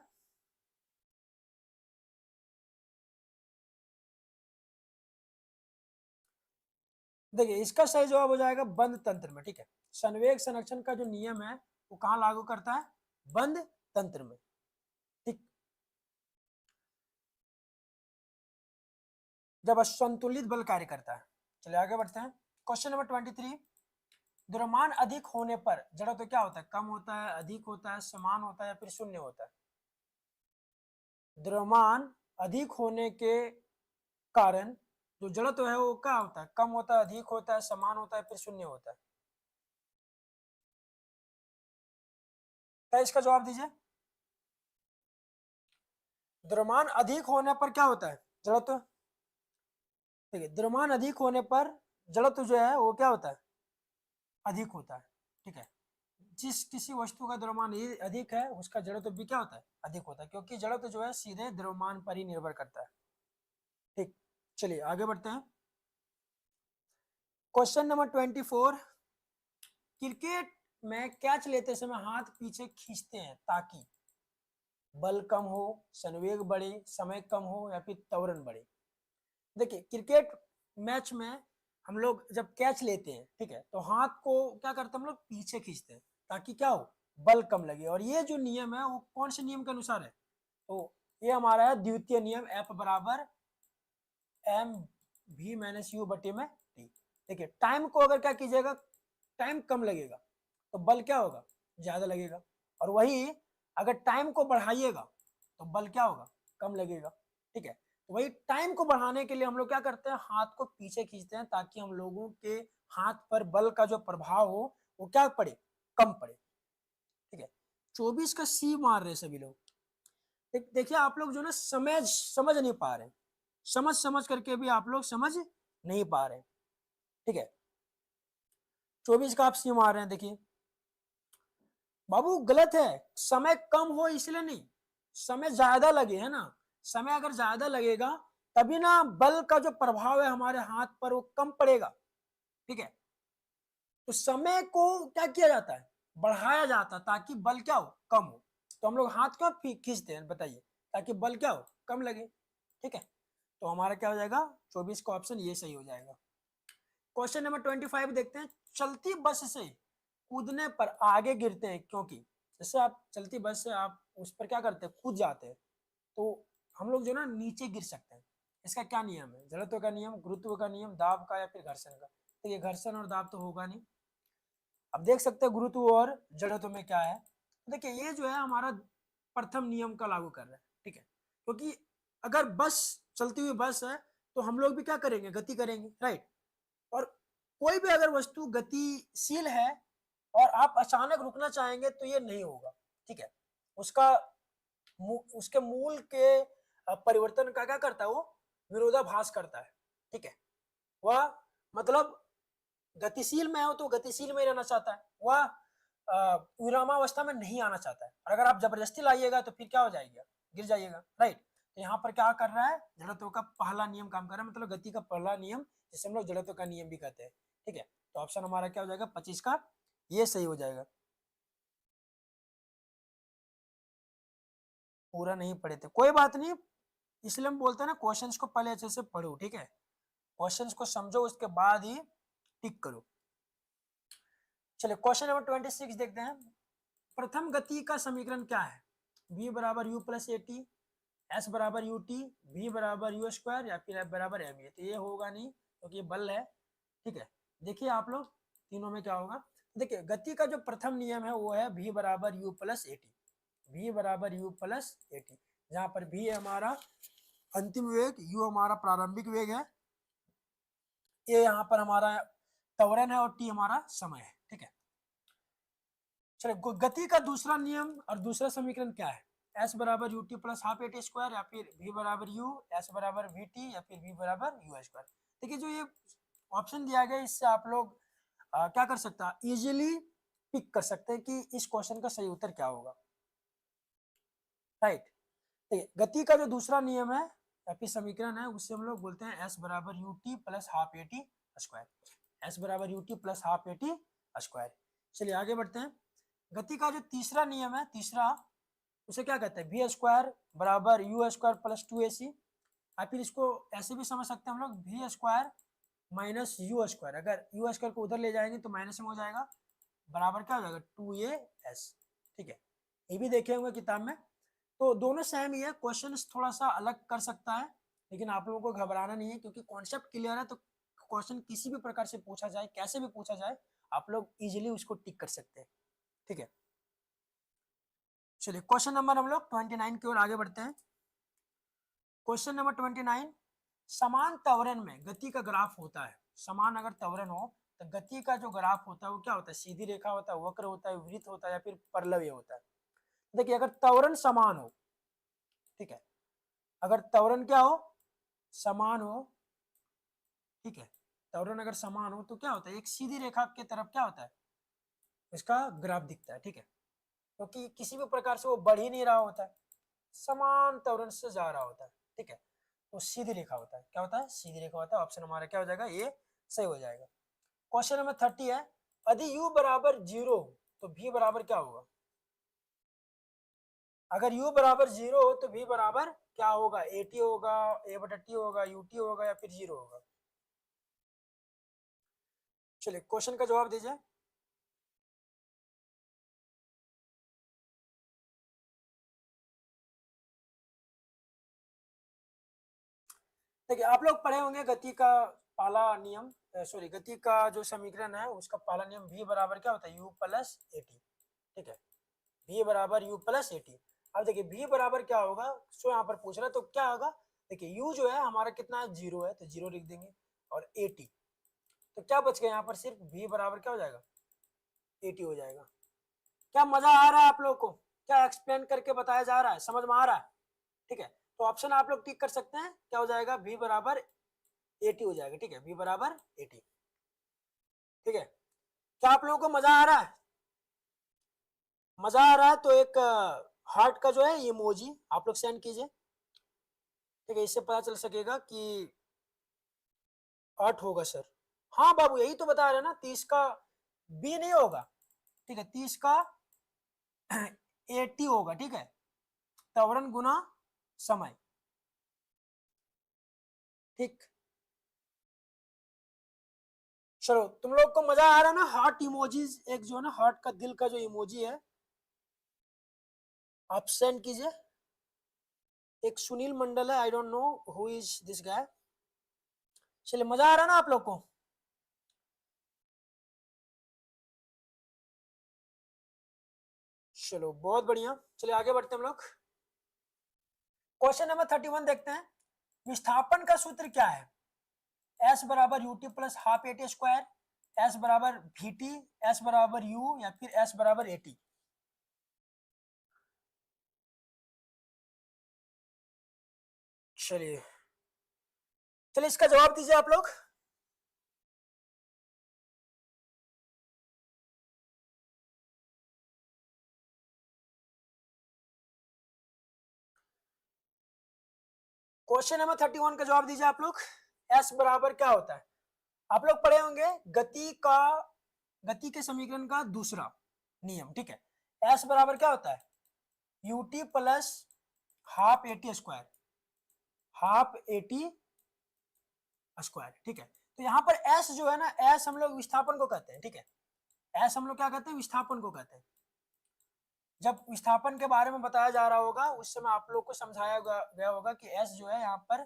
देखिए इसका सही जवाब हो जाएगा बंद तंत्र में, ठीक है। संवेग संरक्षण का जो नियम है वो कहाँ लागू करता है? बंद तंत्र में, ठीक। जब असंतुलित बल कार्य करता है। चलिए आगे बढ़ते हैं। क्वेश्चन नंबर 23, द्रव्यमान अधिक होने पर जड़त्व तो क्या होता है? कम होता है, अधिक होता है, समान होता है या फिर शून्य होता है? द्रव्यमान अधिक होने के कारण जो जड़त्व है वो क्या होता है? कम होता है, अधिक होता है, समान होता है, फिर शून्य होता है? क्या इसका जवाब दीजिए। द्रव्यमान अधिक होने पर क्या होता है? जड़त्व, ठीक है, द्रव्यमान अधिक होने पर जड़त्व जो है वो क्या होता है? अधिक होता है, ठीक है। जिस किसी वस्तु का द्रव्यमान अधिक है उसका जड़त्व भी क्या होता है? अधिक होता है, क्योंकि जड़त्व जो है सीधे द्रव्यमान पर ही निर्भर करता है, ठीक। चलिए आगे बढ़ते हैं। क्वेश्चन नंबर 24, क्रिकेट में कैच लेते समय हाथ पीछे खींचते हैं ताकि बल कम हो, संवेग बढ़े, समय कम हो या फिर त्वरण बढ़े। देखिए क्रिकेट मैच में हम लोग जब कैच लेते हैं, ठीक है, तो हाथ को क्या करते हैं हम लोग? पीछे खींचते हैं ताकि क्या हो? बल कम लगे। और ये जो नियम है वो कौन से नियम के अनुसार है? तो ये हमारा है द्वितीय नियम, F बराबर एम भी माइनस यू बटे में टी। देखिए टाइम को अगर क्या कीजिएगा, टाइम कम लगेगा तो बल क्या होगा? ज्यादा लगेगा। और वही अगर टाइम को बढ़ाइएगा तो बल क्या होगा? कम लगेगा, ठीक है। तो वही टाइम को बढ़ाने के लिए हम लोग क्या करते हैं? हाथ को पीछे खींचते हैं ताकि हम लोगों के हाथ पर बल का जो प्रभाव हो वो क्या पड़े? कम पड़े, ठीक है। 24 का सी मार रहे सभी लोग। देखिए आप लोग जो ना समझ नहीं पा रहे, समझ समझ करके भी आप लोग समझ नहीं पा रहे, ठीक है। 24 का आप सी मार रहे हैं, देखिए बाबू गलत है। समय कम हो इसलिए नहीं, समय ज्यादा लगे, है ना। समय अगर ज्यादा लगेगा तभी ना बल का जो प्रभाव है हमारे हाथ पर वो कम पड़ेगा, ठीक है। तो समय को क्या किया जाता है? बढ़ाया जाता है ताकि बल क्या हो? कम हो। तो हम लोग हाथ क्यों खींचते हैं बताइए? ताकि बल क्या हो? कम लगे, ठीक है। तो हमारा क्या हो जाएगा? 24 का ऑप्शन ये सही हो जाएगा। क्वेश्चन नंबर 25 देखते हैं। चलती बस से कूदने पर आगे गिरते हैं क्योंकि, जैसे आप चलती बस से आप उस पर क्या करते हैं? कूद जाते हैं, तो हम लोग जो ना नीचे गिर सकते हैं। इसका क्या नियम है? जड़त्व का नियम, गुरुत्व का नियम, दाब का या फिर घर्षण का? तो ये घर्षण और दाब तो होगा नहीं। अब देख सकते हैं गुरुत्व और जड़त्व में क्या है। देखिए ये जो है हमारा प्रथम नियम का लागू कर रहा है, ठीक है। क्योंकि अगर बस चलती हुई बस है तो हम लोग भी क्या करेंगे? गति करेंगे, राइट। और कोई भी अगर वस्तु गतिशील है और आप अचानक रुकना चाहेंगे तो ये नहीं होगा, ठीक है। उसका उसके मूल के परिवर्तन का क्या करता है? वो विरोधाभास करता है, ठीक है। वह मतलब गतिशील में हो तो गतिशील में रहना चाहता है, वह विरामावस्था में नहीं आना चाहता है। और अगर आप जबरदस्ती लाइएगा तो फिर क्या हो जाएगा? गिर जाइएगा, राइट। तो यहाँ पर क्या कर रहा है? जड़त्व का पहला नियम काम कर रहा है, मतलब गति का पहला नियम, जिसे हम लोग जड़त्व का नियम भी कहते हैं, ठीक है। तो ऑप्शन हमारा क्या हो जाएगा? 25 का ये सही हो जाएगा। पूरा नहीं पढ़े थे, कोई बात नहीं, इसलिए हम बोलते हैं ना क्वेश्चंस को पहले अच्छे से पढ़ो, ठीक है। क्वेश्चंस को समझो उसके बाद ही टिक करो। चलिए क्वेश्चन नंबर 26 देखते हैं। प्रथम गति का समीकरण क्या है? v बराबर U plus A T, S बराबर यू टी, वी बराबर यू स्क्वायर या फिर एफ बराबर एम ए। तो ये होगा नहीं क्योंकि ये बल है, ठीक है। देखिए आप लोग तीनों में क्या होगा। देखिए गति का जो प्रथम नियम है वो है v बराबर U plus A T, V बराबर यू प्लस ए टी, जहां पर v हमारा अंतिम वेग, u हमारा प्रारंभिक वेग है, ए यहाँ पर हमारा त्वरण है और t हमारा समय है, ठीक है। चलिए गति का दूसरा नियम और दूसरा समीकरण क्या है? एस बराबर U T plus half A T square या फिर वी बराबर यू, एस बराबर वी टी या फिर वी बराबर यू स्क्वायर। देखिए जो ये ऑप्शन दिया गया इससे आप लोग क्या कर सकते हैं? इजीली पिक कर सकते हैं कि इस क्वेश्चन का सही उत्तर क्या होगा, राइट। गति का जो दूसरा नियम है या फिर समीकरण है उससे हम लोग बोलते हैं एस बराबर U T plus half A T square, S बराबर U T plus half A T square. चलिए आगे बढ़ते हैं। गति का जो तीसरा नियम है, तीसरा, उसे क्या कहते हैं? वी स्क्वायर बराबर यू स्क्वायर प्लस टू ए सी, या फिर इसको ऐसे भी समझ सकते हैं हम लोग, V square minus U square, अगर यू स्क्वायर को उधर ले जाएंगे तो माइनस में हो जाएगा, बराबर क्या हो जाएगा 2as। ठीक है, ये भी देखे होंगे किताब में। तो दोनों सेम ही है, क्वेश्चन थोड़ा सा अलग कर सकता है, लेकिन आप लोगों को घबराना नहीं है क्योंकि कॉन्सेप्ट क्लियर है। तो क्वेश्चन किसी भी प्रकार से पूछा जाए, कैसे भी पूछा जाए, आप लोग इजीली उसको टिक कर सकते हैं। ठीक है, चलिए क्वेश्चन नंबर हम लोग 29 की ओर आगे बढ़ते हैं। क्वेश्चन नंबर 29, समान त्वरण में गति का ग्राफ होता है। समान अगर त्वरण हो तो गति का जो ग्राफ होता है वो क्या होता है, सीधी रेखा होता है, वक्र होता है, वृत्त होता है, या फिर परलव्य होता है। देखिए अगर त्वरण समान हो, ठीक है, अगर त्वरण क्या हो, समान हो, ठीक है, त्वरण अगर समान हो तो क्या होता है, एक सीधी रेखा के तरफ क्या होता है, इसका ग्राफ दिखता है। ठीक है, क्योंकि किसी भी प्रकार से वो बढ़ ही नहीं रहा होता है, समान त्वरण से जा रहा होता है। ठीक है, तो सीधी रेखा होता है, क्या होता है, सीधी रेखा होता है। ऑप्शन हमारा क्या हो जाएगा, ये सही हो जाएगा। क्वेश्चन नंबर 30 है, यदि u बराबर 0 तो v बराबर क्या होगा। अगर u बराबर 0 हो तो v बराबर क्या होगा, at होगा, a/t होगा, ut होगा, या फिर 0 होगा। चलिए क्वेश्चन का जवाब दीजिए। देखिए आप लोग पढ़े होंगे गति का पहला नियम, सॉरी गति का जो समीकरण है उसका पहला नियम v बराबर क्या होता है, u प्लस at। ठीक है, v बराबर u प्लस at। अब देखिए v बराबर क्या होगा, सो यहाँ पर पूछ रहा है तो क्या होगा, देखिए u जो है हमारा कितना है, 0 है, तो 0 लिख देंगे, और at तो क्या बच गया यहाँ पर, सिर्फ v बराबर क्या हो जाएगा, at हो जाएगा। क्या मजा आ रहा है आप लोग को, क्या एक्सप्लेन करके बताया जा रहा है, समझ में आ रहा है। ठीक है, तो ऑप्शन आप लोग टिक कर सकते हैं, क्या हो जाएगा, v बराबर 80 हो जाएगा। ठीक है, v बराबर 80। ठीक है, क्या आप लोगों को मजा आ रहा है, मजा आ रहा है तो एक हार्ट का जो है इमोजी आप लोग सेंड कीजिए। ठीक है, इससे पता चल सकेगा कि 8 होगा सर। हाँ बाबू यही तो बता रहे ना, 30 का बी नहीं होगा। ठीक है, 30 का 80 होगा। ठीक है, त्वरण गुना समय। ठीक, चलो तुम लोग को मजा आ रहा है ना, हार्ट इमोजीज, एक जो है ना हार्ट का दिल का जो इमोजी है आप सेंड कीजिए। एक सुनील मंडल है, I don't know who is this guy. चलिए मजा आ रहा है ना आप लोग को। चलो बहुत बढ़िया, चलिए आगे बढ़ते हैं हम लोग। क्वेश्चन नंबर 31 देखते हैं, विस्थापन का सूत्र क्या है, एस बराबर U T plus half A T square, S बराबर वी टी, एस बराबर यू, या फिर एस बराबर ए टी। चलिए चलिए इसका जवाब दीजिए आप लोग। क्वेश्चन नंबर 31 का जवाब दीजिए आप लोग। एस बराबर क्या होता है, आप लोग पढ़े होंगे गति के समीकरण का दूसरा नियम। ठीक है, एस बराबर क्या होता है, you T plus half A T square, half A T square. ठीक है, तो यहाँ पर एस जो है ना, एस हम लोग विस्थापन को कहते हैं। ठीक है, एस हम लोग क्या कहते हैं, विस्थापन को कहते हैं। जब विस्थापन के बारे में बताया जा रहा होगा उस समय आप लोग को समझाया गया होगा कि एस जो है यहाँ पर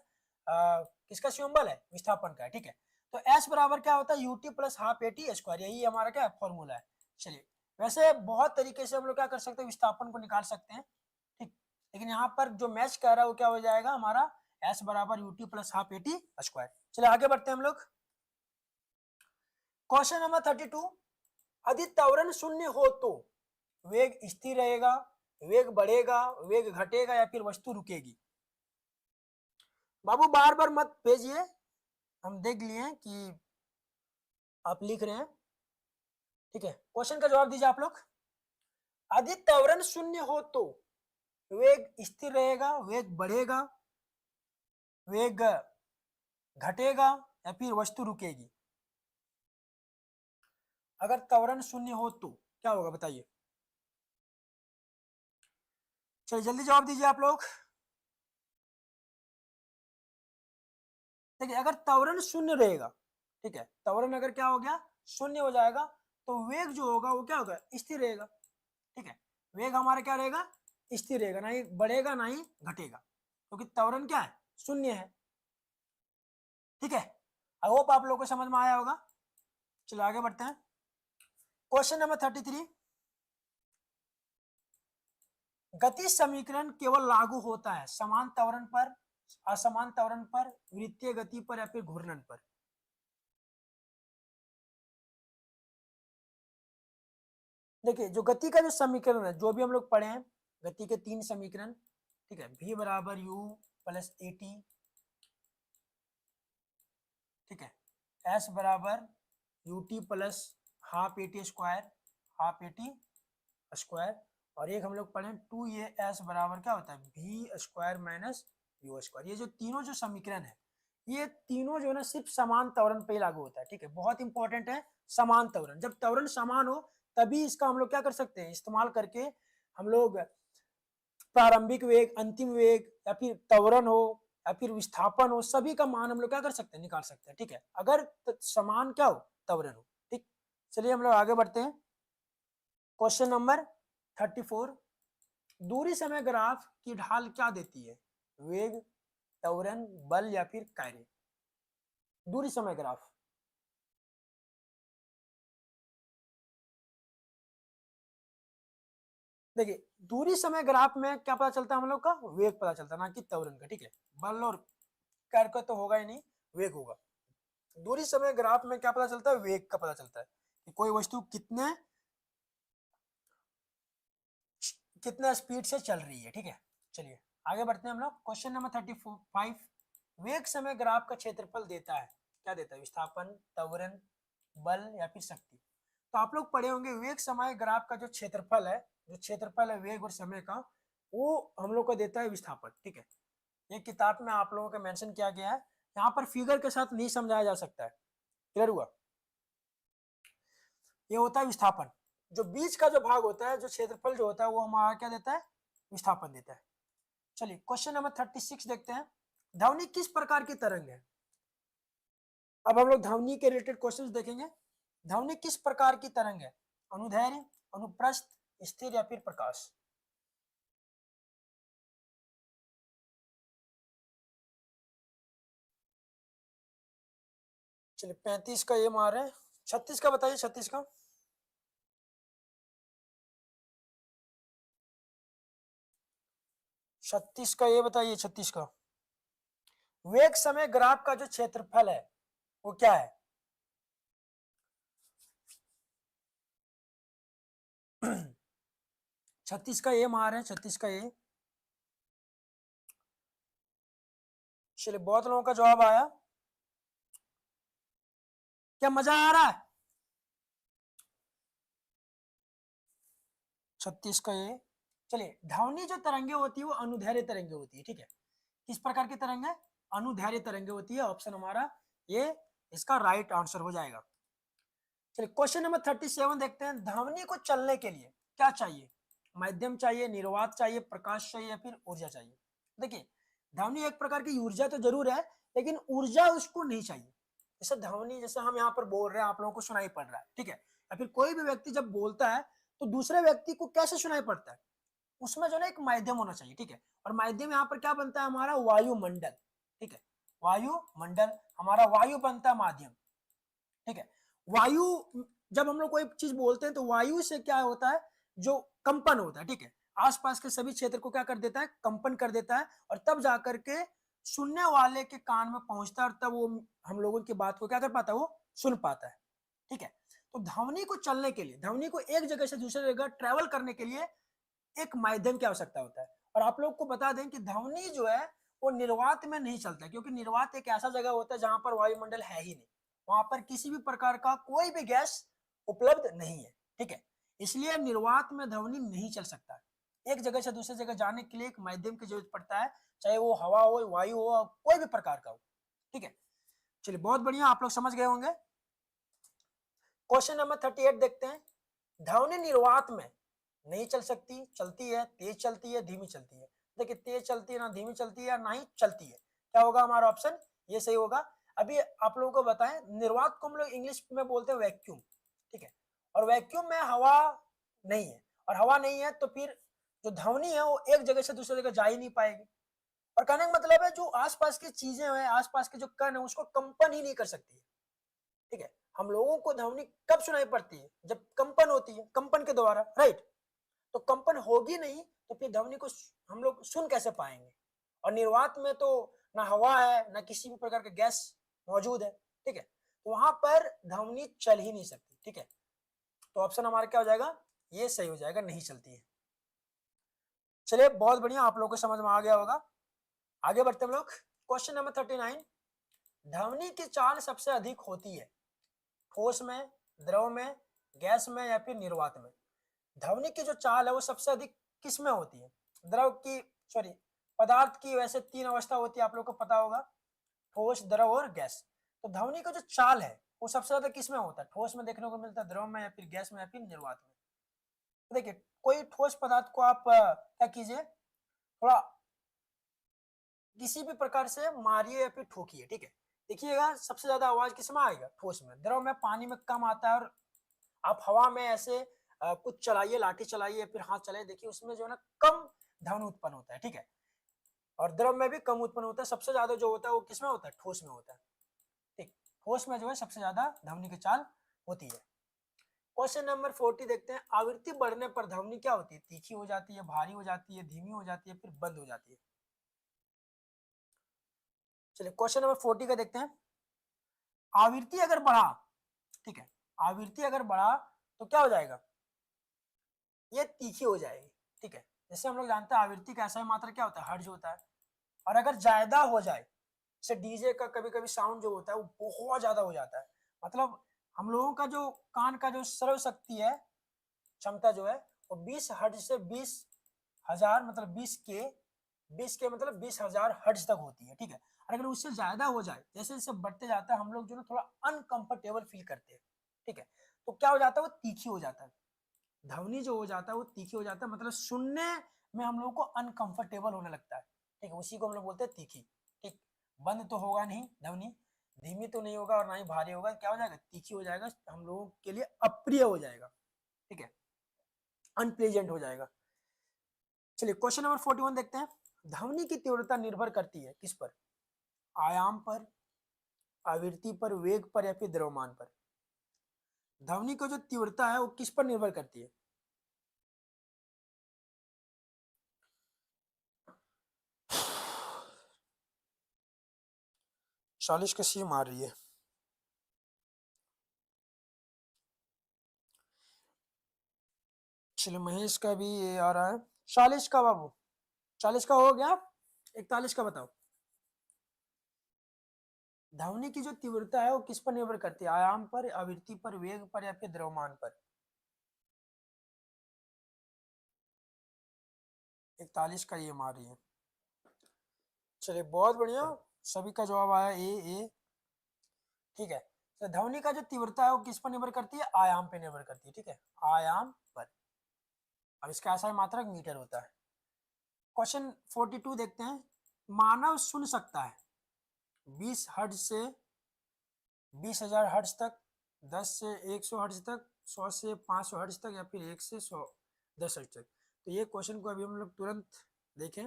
किसका सिंबल है, विस्थापन का। ठीक है, तो एस बराबर क्या होता है, UT plus half A T square, यही हमारा क्या फॉर्मूला है। चलिए वैसे बहुत तरीके से हम लोग क्या कर सकते हैं, विस्थापन को निकाल सकते हैं। ठीक, लेकिन यहाँ पर जो मैच कह रहा है वो क्या हो जाएगा हमारा, एस बराबर UT plus half A T square. चलिए आगे बढ़ते हैं हम लोग। क्वेश्चन नंबर 32, यदि त्वरण शून्य हो तो वेग स्थिर रहेगा, वेग बढ़ेगा, वेग घटेगा, या फिर वस्तु रुकेगी। बाबू बार बार मत भेजिए, हम देख लिए कि आप लिख रहे हैं। ठीक है, क्वेश्चन का जवाब दीजिए आप लोग। यदि त्वरण शून्य हो तो वेग स्थिर रहेगा, वेग बढ़ेगा, वेग घटेगा, या फिर वस्तु रुकेगी। अगर त्वरण शून्य हो तो क्या होगा बताइए, चलिए जल्दी जवाब दीजिए आप लोग। देखिए अगर त्वरण शून्य रहेगा, ठीक है। त्वरण अगर क्या हो गया, शून्य हो जाएगा, तो वेग जो होगा वो क्या होगा, स्थिर रहेगा। ठीक है, वेग हमारा क्या रहेगा, स्थिर रहेगा, ना ही बढ़ेगा ना ही घटेगा, क्योंकि त्वरण क्या है, शून्य है। ठीक है, आई होप आप लोगों को समझ में आया होगा। चलो आगे बढ़ते हैं। क्वेश्चन नंबर 33, गति समीकरण केवल लागू होता है समान त्वरण पर, असमान त्वरण पर, वृत्तीय गति पर या फिर घूर्णन पर। देखिए जो गति का जो समीकरण है, जो भी हम लोग पढ़े हैं, गति के 3 समीकरण, ठीक है, v बराबर u प्लस ए टी, ठीक है, s बराबर U T plus half A T square, half A T square, और एक हम लोग पढ़े 2as बराबर क्या होता है, v square minus U square. ये जो तीनों जो समीकरण है, ये तीनों जो है ना सिर्फ समान त्वरण पे लागू होता है। ठीक है, बहुत इंपॉर्टेंट है समान त्वरण। जब त्वरण समान हो तभी इसका हम लोग क्या कर सकते हैं, इस्तेमाल करके हम लोग प्रारंभिक वेग, अंतिम वेग, या फिर त्वरण हो या फिर विस्थापन हो, सभी का मान हम लोग क्या कर सकते हैं, निकाल सकते हैं। ठीक है, अगर समान क्या हो, त्वरण हो। ठीक, चलिए हम लोग आगे बढ़ते हैं। क्वेश्चन नंबर 34, दूरी समय ग्राफ की ढाल क्या देती है, वेग, त्वरण, बल या फिर कार्य। दूरी समय ग्राफ, देखिए दूरी समय ग्राफ में क्या पता चलता है, हम लोग का वेग पता चलता है, ना कि त्वरण का। ठीक है, बल और कार्य का तो होगा ही नहीं, वेग होगा। दूरी समय ग्राफ में क्या पता चलता है, वेग का पता चलता है कि कोई वस्तु कितने कितना स्पीड से चल रही है। ठीक है, चलिए आगे बढ़ते हैं हम लोग। क्वेश्चन नंबर 35, वेग समय ग्राफ का क्षेत्रफल देता है, क्या देता है, विस्थापन, त्वरण, बल या फिर शक्ति। तो आप लोग पढ़े होंगे वेग समय ग्राफ का जो क्षेत्रफल है, जो क्षेत्रफल है वेग और समय का, वो हम लोग को देता है विस्थापन। ठीक है, ये किताब में आप लोगों का मेंशन किया गया है, यहाँ पर फिगर के साथ नहीं समझाया जा सकता है। क्लियर हुआ, ये होता है विस्थापन। जो बीच का जो भाग होता है, जो क्षेत्रफल जो होता है, वो हमारा क्या देता है, विस्थापन देता है। चलिए क्वेश्चन नंबर 36 देखते हैं, ध्वनि किस प्रकार की तरंग है। अब हम लोग ध्वनि के रिलेटेड क्वेश्चंस देखेंगे। ध्वनि किस प्रकार की तरंग है, अनुदैर्घ्य, अनुप्रस्थ, स्थिर या फिर प्रकाश। चलिए 35 का ये मार है, 36 का बताइए, 36 का। छत्तीस का ये बताइए, 36 का। वेग समय ग्राफ का जो क्षेत्रफल है वो क्या है, 36 का ये मार है, 36 का ये। चलिए बहुत लोगों का जवाब आया, क्या मजा आ रहा है। 36 का ये। चलिए ध्वनि जो तरंगे होती है वो अनुदैर्घ्य तरंगे होती है। ठीक है, किस प्रकार की तरंग है, अनुदैर्घ्य तरंगे होती है। ऑप्शन हमारा ये इसका राइट आंसर हो जाएगा। चलिए क्वेश्चन नंबर 37 देखते हैं, ध्वनि को चलने के लिए क्या चाहिए, माध्यम चाहिए, निर्वात चाहिए, प्रकाश चाहिए या फिर ऊर्जा चाहिए। देखिए ध्वनि एक प्रकार की ऊर्जा तो जरूर है, लेकिन ऊर्जा उसको नहीं चाहिए। जैसे ध्वनि, जैसे हम यहाँ पर बोल रहे हैं, आप लोगों को सुनाई पड़ रहा है, ठीक है, या फिर कोई भी व्यक्ति जब बोलता है तो दूसरे व्यक्ति को कैसे सुनाई पड़ता है, उसमें जो है एक माध्यम होना चाहिए। ठीक है, और माध्यम यहाँ पर क्या बनता है, हमारा वायुमंडल। ठीक है, वायुमंडल हमारा वायु बनता है माध्यम। ठीक है, वायु, जब हम लोग कोई चीज बोलते हैं तो वायु से क्या होता है, जो कंपन होता है, ठीक है, आसपास के सभी क्षेत्र को क्या कर देता है, कंपन कर देता है, और तब जाकर के सुनने वाले के कान में पहुंचता है, और तब वो हम लोगों की बात को क्या कर पाता है, वो सुन पाता है। ठीक है, तो ध्वनि को चलने के लिए, ध्वनि को एक जगह से दूसरी जगह ट्रेवल करने के लिए एक माध्यम की आवश्यकता होता है। और आप लोग को बता दें कि ध्वनि जो है वो निर्वात में नहीं चलता, क्योंकि निर्वात एक ऐसा जगह होता है जहां पर वायुमंडल है ही नहीं, वहां पर किसी भी प्रकार का कोई भी गैस उपलब्ध नहीं है। ठीक है, इसलिए निर्वात में ध्वनि नहीं चल सकता। एक जगह से दूसरी जगह जाने के लिए एक माध्यम की जरूरत पड़ता है, चाहे वो हवा हो, वायु हो, कोई भी प्रकार का हो। ठीक है, चलिए बहुत बढ़िया, आप लोग समझ गए होंगे। क्वेश्चन नंबर 38 देखते हैं, ध्वनि निर्वात में नहीं चल सकती, चलती है, तेज चलती है, धीमी चलती है। देखिए तेज चलती है ना, धीमी चलती है, ना ही चलती है। क्या होगा हमारा ऑप्शन, ये सही होगा। अभी आप लोगों को बताएं, निर्वात को हम लोग इंग्लिश में बोलते हैं वैक्यूम, ठीक है। और वैक्यूम में हवा नहीं है, और हवा नहीं है तो फिर जो ध्वनि है वो एक जगह से दूसरी जगह जा ही नहीं पाएगी। और कहने का मतलब है जो आसपास की चीजें हैं, आसपास के जो कण है, उसको कंपन ही नहीं कर सकती है, ठीक है। हम लोगों को ध्वनि कब सुनाई पड़ती है? जब कंपन होती है, कंपन के द्वारा, राइट। तो कंपन होगी नहीं तो फिर ध्वनि को हम लोग सुन कैसे पाएंगे? और निर्वात में तो ना हवा है ना किसी भी प्रकार का गैस मौजूद है, ठीक है। तो वहां पर ध्वनि चल ही नहीं सकती, ठीक है। तो ऑप्शन हमारा क्या हो जाएगा? ये सही हो जाएगा, नहीं चलती है। चलिए बहुत बढ़िया, आप लोगों को समझ में आ गया होगा। आगे बढ़ते हम लोग। क्वेश्चन नंबर 39, ध्वनि की चाल सबसे अधिक होती है ठोस में, द्रव में, गैस में या फिर निर्वात में? ध्वनि की जो चाल है वो सबसे अधिक किस में होती है? द्रव की, सॉरी, पदार्थ की वैसे 3 अवस्था होती है, आप लोग को पता होगा, ठोस, द्रव और गैस। तो ध्वनि का जो चाल है वो सबसे ज्यादा किस में होता है? ठोस में देखने को मिलता है, द्रव में या फिर गैस में या फिर निर्वात में? तो देखिए, कोई ठोस पदार्थ को आप क्या कीजिए, थोड़ा किसी भी प्रकार से मारिए या फिर ठोकिए, ठीक है। देखिएगा सबसे ज्यादा आवाज किसमें आएगा? ठोस में। द्रव में पानी में कम आता है, और आप हवा में ऐसे कुछ चलाइए, लाठी चलाइए या फिर हाथ चलाइए, देखिए उसमें जो है ना कम ध्वनि उत्पन्न होता है, ठीक है। और द्रव में भी कम उत्पन्न होता है। सबसे ज्यादा जो होता है वो किसमें होता है? ठोस में होता है, ठीक। ठोस में जो है सबसे ज्यादा ध्वनि की चाल होती है। क्वेश्चन नंबर 40 देखते हैं, आवृत्ति बढ़ने पर ध्वनि क्या होती है? तीखी हो जाती है, भारी हो जाती है, धीमी हो जाती है, फिर बंद हो जाती है? चलिए क्वेश्चन नंबर 40 का देखते हैं। आवृत्ति अगर बढ़ा, ठीक है, आवृत्ति अगर बढ़ा तो क्या हो जाएगा? ये तीखी हो जाएगी, ठीक है। जैसे हम लोग जानते हैं आवृत्ति का ऐसा मात्रा क्या होता है? हर्ट्ज होता है। और अगर ज्यादा हो जाए, जैसे डीजे का कभी कभी साउंड जो होता है वो बहुत ज्यादा हो जाता है, मतलब हम लोगों का जो कान का जो श्रव्य शक्ति है, क्षमता जो है, वो 20 हर्ट्ज से 20,000, मतलब 20 के मतलब 20,000 हर्ट्ज तक होती है, ठीक है। और अगर उससे ज्यादा हो जाए, जैसे जैसे बढ़ते जाता है, हम लोग जो है थोड़ा अनकंफर्टेबल फील करते हैं, ठीक है। तो क्या हो जाता है? वो तीखी हो जाता है। ध्वनि जो हो जाता है वो तीखी हो जाता है, मतलब सुनने में हम लोग को अनकंफर्टेबल होने लगता है, ठीक है। उसी को हम लोग बोलते हैं तीखी, ठीक। बंद तो होगा नहीं ध्वनि, धीमी तो नहीं होगा और ना ही भारी होगा, क्या हो जाएगा? तीखी हो जाएगा, हम लोगों के लिए अप्रिय हो जाएगा, ठीक है, अनप्लेजेंट हो जाएगा। चलिए क्वेश्चन नंबर 41 देखते हैं। ध्वनि की तीव्रता निर्भर करती है किस पर? आयाम पर, आवृत्ति पर, वेग पर या फिर द्रव्यमान पर? ध्वनि की जो तीव्रता है वो किस पर निर्भर करती है? 40 का सी मार रही है। चलिए महेश का भी ये आ रहा है 40 का, बाबू 40 का हो गया, 41 का बताओ। ध्वनि की जो तीव्रता है वो किस पर निर्भर करती है? आयाम पर, आवृत्ति पर, वेग पर या फिर द्रव्यमान पर? 41 का ये मार रही है। चलिए बहुत बढ़िया, सभी का जवाब आया ए, ठीक है। तो ध्वनि का जो तीव्रता है वो किस पर निर्भर करती है? आयाम पे निर्भर करती है, ठीक है, आयाम पर। अब इसका ऐसा मात्रक मीटर होता है। क्वेश्चन 42 देखते हैं। मानव सुन सकता है 20 हर्ट्ज से 20,000 हर्ट्ज तक, 10 से 100 हर्ट्ज तक, 100 से 500 हर्ट्ज तक, या फिर 1 से 10 हर्ट्ज तक? तो ये क्वेश्चन को अभी हम लोग तुरंत देखें।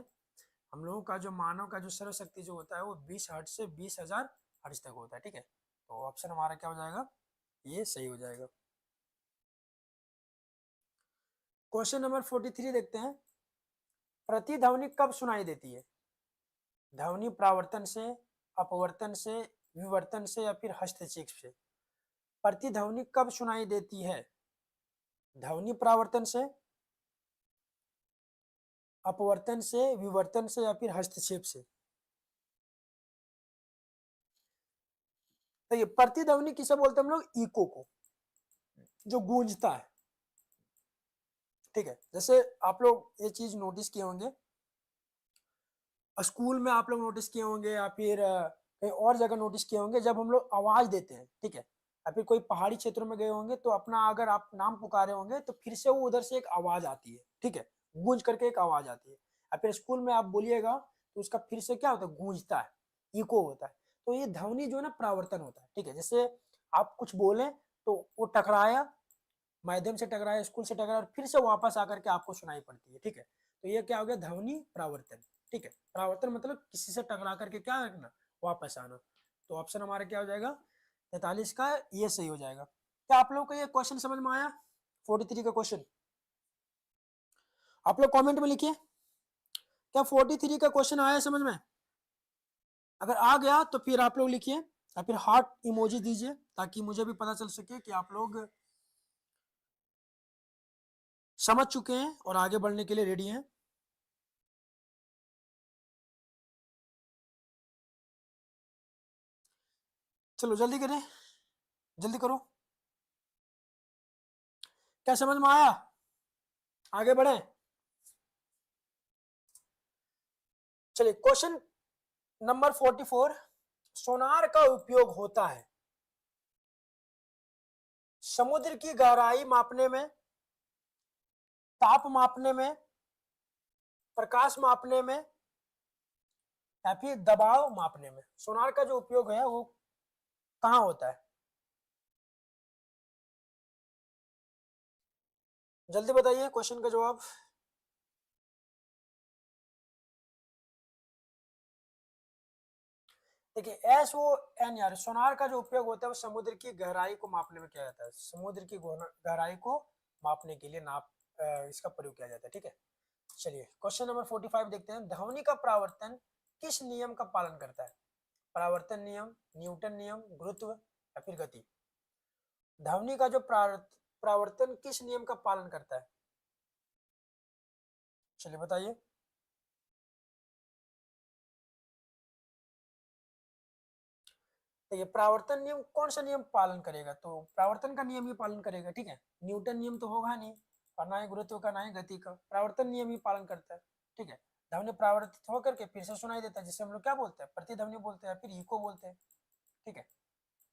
हम लोगों का जो मानव का जो सर्व शक्ति जो होता है वो 20 हर्ट्ज से 20,000 हर्ट्ज तक होता है, ठीक है। तो ऑप्शन हमारा क्या हो जाएगा? ये सही हो जाएगा। क्वेश्चन नंबर 43 देखते हैं। प्रतिध्वनि कब सुनाई देती है? ध्वनि प्रावर्तन से, अपवर्तन से, विवर्तन से या फिर हस्तक्षेप से? प्रतिध्वनि कब सुनाई देती है? ध्वनि प्रावर्तन से, अपवर्तन से, विवर्तन से या फिर हस्तक्षेप से? तो ये प्रतिध्वनि किसे बोलते हैं हम लोग? इको को, जो गूंजता है, ठीक है। जैसे आप लोग ये चीज नोटिस किए होंगे, स्कूल में आप लोग नोटिस किए होंगे या फिर कहीं और जगह नोटिस किए होंगे, जब हम लोग आवाज देते हैं, ठीक है, या फिर कोई पहाड़ी क्षेत्रों में गए होंगे तो अपना अगर आप नाम पुकारे होंगे तो फिर से वो उधर से एक आवाज आती है, ठीक है, गूंज करके एक आवाज आती है। या फिर स्कूल में आप बोलिएगा तो उसका फिर से क्या होता है? गूंजता है, इको होता है। तो ये ध्वनि जो है ना परावर्तन होता है, ठीक है। जैसे आप कुछ बोले तो वो टकराया, माध्यम से टकराया, स्कूल से टकराया, और फिर से वापस आकर के आपको सुनाई पड़ती है, ठीक है। तो ये क्या हो गया, ध्वनि परावर्तन, ठीक है। परावर्तन मतलब किसी से टकरा करके क्या करना, वापस आना। तो ऑप्शन हमारा क्या हो जाएगा, 43 का ये सही हो जाएगा। क्या आप लोगों को ये क्वेश्चन समझ में आया, 43 का क्वेश्चन? आप लोग कमेंट में लिखिए, क्या 43 का क्वेश्चन आया समझ में? अगर आ गया तो फिर आप लोग लिखिए, या फिर हार्ट इमोजी दीजिए, ताकि मुझे भी पता चल सके कि आप लोग समझ चुके हैं और आगे बढ़ने के लिए रेडी हैं। चलो जल्दी करें, जल्दी करो। क्या समझ में आया, आगे बढ़े? चलिए क्वेश्चन नंबर 44, सोनार का उपयोग होता है समुद्र की गहराई मापने में, ताप मापने में, प्रकाश मापने में, या फिर दबाव मापने में। सोनार का जो उपयोग है वो कहाँ होता है, जल्दी बताइए क्वेश्चन का जवाब। देखिए एस ओ एन यार, सोनार का जो उपयोग होता है वो समुद्र की गहराई को मापने में किया जाता है, समुद्र की गहराई को मापने के लिए इसका प्रयोग किया जाता है, ठीक है। चलिए क्वेश्चन नंबर 45 देखते हैं, ध्वनि का परावर्तन किस नियम का पालन करता है? परावर्तन नियम, न्यूटन नियम, गुरुत्व, या फिर गति। ध्वनि का जो परावर्तन किस नियम का पालन करता है, चलिए बताइए। तो ये परावर्तन नियम कौन सा नियम पालन करेगा, तो परावर्तन का नियम ही पालन करेगा, ठीक है। न्यूटन नियम तो होगा नहीं, और ना ही गुरुत्व का, ना ही गति का, परावर्तन नियम ही पालन करता है, ठीक है। ध्वनि परावर्तित होकर के फिर से सुनाई देता है, जिसे हम लोग क्या बोलते हैं, प्रतिध्वनि बोलते हैं, फिर इको बोलते हैं, ठीक है,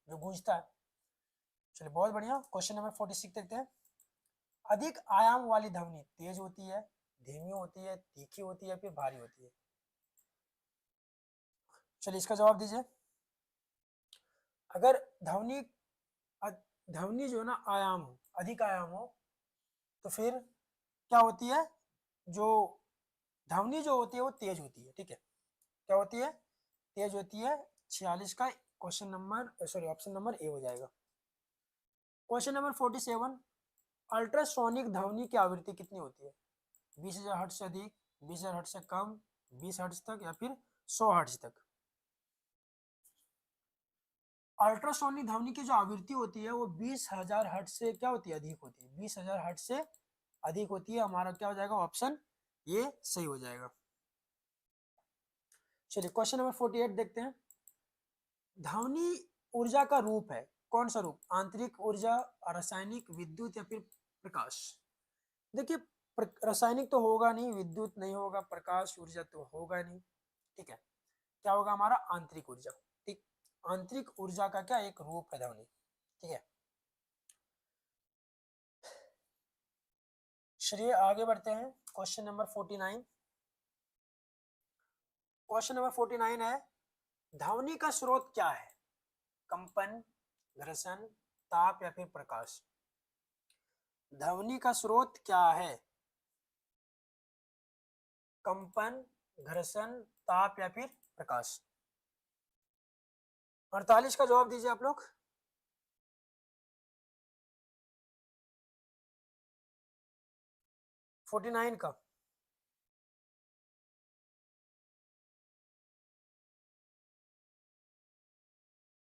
जो गूंजता है। चलिए बहुत बढ़िया, क्वेश्चन नंबर 46 देखते हैं, अधिक आयाम वाली ध्वनि तेज होती है, धीमी होती है, तीखी होती है, फिर भारी होती है। चलिए इसका जवाब दीजिए। अगर ध्वनि ध्वनि जो है ना आयाम हो, अधिक आयाम हो, तो फिर क्या होती है, जो ध्वनि जो होती है वो तेज होती है, ठीक है। क्या होती है, तेज होती है। 46 का question number sorry option number A हो जाएगा। क्वेश्चन नंबर 47, अल्ट्रासोनिक ध्वनि की आवृत्ति कितनी होती है? 20,000 हर्ट्ज से अधिक, 20,000 हर्ट्ज से कम, 20 हर्ट्ज तक, या फिर 100 हर्ट्ज तक। अल्ट्रासोनिक ध्वनि की जो आवृत्ति होती है वो 20,000 हर्ट्ज से क्या होती है, अधिक होती है, 20,000 हर्ट्ज से अधिक होती है। हमारा क्या हो जाएगा, ऑप्शन ये सही हो जाएगा। चलिए क्वेश्चन नंबर 48 देखते हैं, ध्वनि ऊर्जा का रूप है, कौन सा रूप, आंतरिक ऊर्जा, रासायनिक, विद्युत, या फिर प्रकाश। देखिए रासायनिक तो होगा नहीं, विद्युत नहीं होगा, प्रकाश ऊर्जा तो होगा नहीं, ठीक है। क्या होगा हमारा, आंतरिक ऊर्जा, ठीक। आंतरिक ऊर्जा का क्या एक रूप है ध्वनि, ठीक है। चलिए आगे बढ़ते हैं, क्वेश्चन नंबर 49। क्वेश्चन नंबर 49 है, ध्वनि का स्रोत क्या है, कंपन, घर्षण, ताप, या फिर प्रकाश। ध्वनि का स्रोत क्या है, कंपन, घर्षण, ताप, या फिर प्रकाश। 48 का जवाब दीजिए आप लोग। फोर्टी नाइन का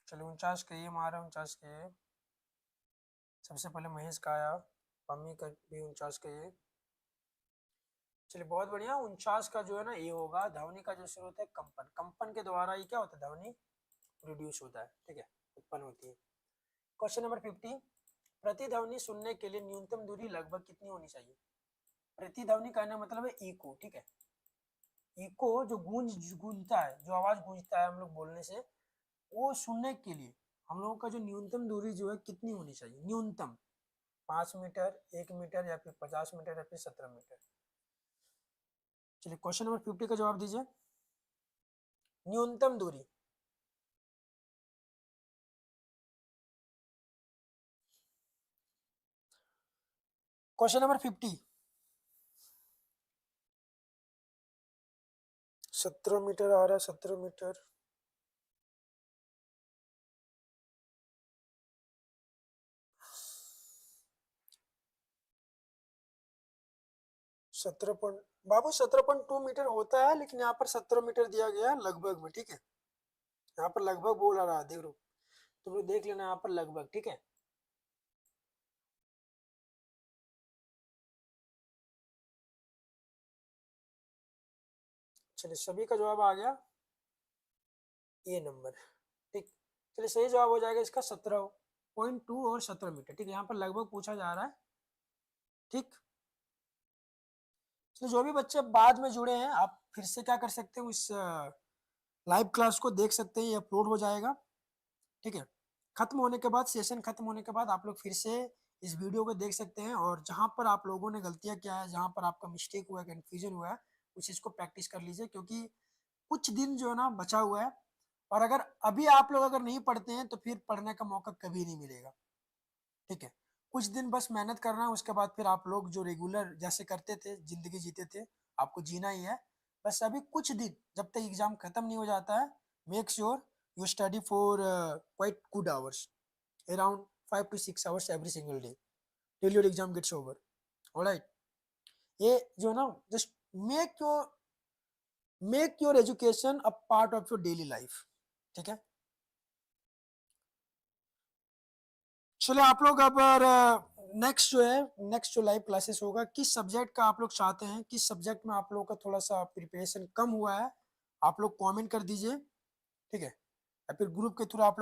चलिए 49 कहिए, हमारा 49 कहिए, सबसे पहले महेश का आया, मम्मी का भी 49 कहिए। चलिए बहुत बढ़िया, 49 का जो है ना ये होगा, ध्वनि का जो स्रोत है कंपन, कंपन के द्वारा ये क्या होता है, ध्वनि प्रोड्यूस होता है, ठीक है, उत्पन्न होती है। क्वेश्चन नंबर 50, प्रतिध्वनि सुनने के लिए न्यूनतम दूरी लगभग कितनी होनी चाहिए? प्रतिध्वनि कहने का मतलब है इको, ठीक है। इको जो गूंजता है, जो आवाज गूंजता है हम लोग बोलने से, वो सुनने के लिए हम लोगों का जो न्यूनतम दूरी जो है कितनी होनी चाहिए, न्यूनतम 5 मीटर, 1 मीटर, या फिर 50 मीटर, या फिर 17 मीटर। चलिए क्वेश्चन नंबर 50 का जवाब दीजिए, न्यूनतम दूरी क्वेश्चन नंबर 50। 17 मीटर आ रहा है, 17 मीटर। बाबू 17.2 मीटर होता है, लेकिन यहाँ पर 17 मीटर दिया गया है लगभग में, ठीक है। यहाँ पर लगभग बोल रहा है, देख लो तुम लोग देख लेना यहाँ पर लगभग, ठीक है। चलिए सभी का जवाब आ गया, ये नंबर, ठीक। चलिए सही जवाब हो जाएगा इसका 17.2 और 17 मीटर, ठीक है। यहाँ पर लगभग पूछा जा रहा है, ठीक। तो जो भी बच्चे बाद में जुड़े हैं, आप फिर से क्या कर सकते हो, इस लाइव क्लास को देख सकते हैं, ये अपलोड हो जाएगा, ठीक है। खत्म होने के बाद, सेशन खत्म होने के बाद आप लोग फिर से इस वीडियो को देख सकते हैं, और जहां पर आप लोगों ने गलतियां किया है, जहां पर आपका मिस्टेक हुआ है, कंफ्यूजन हुआ है, उस चीज को प्रैक्टिस कर लीजिए, क्योंकि कुछ दिन जो है ना बचा हुआ है, और अगर अभी आप लोग अगर नहीं पढ़ते हैं तो फिर पढ़ने का मौका कभी नहीं मिलेगा, ठीक है। कुछ दिन बस मेहनत करना है, उसके बाद फिर आप लोग जो रेगुलर जैसे करते थे, जिंदगी जीते थे, आपको जीना ही है। बस अभी कुछ दिन, जब तक एग्जाम खत्म नहीं हो जाता है, make sure you study for quite good hours, around 5 to 6 hours every single day till your exam gets over. Alright, ये जो है ना, just make your education a part of your daily life, ठीक है। चलिए आप लोग अब नेक्स्ट जो है, नेक्स्ट जो लाइव क्लासेस होगा, किस सब्जेक्ट का आप लोग चाहते हैं, किस सब्जेक्ट में आप लोगों का थोड़ा सा प्रिपरेशन कम हुआ है, आप लोग कमेंट कर दीजिए, ठीक है। या फिर ग्रुप के थ्रू आप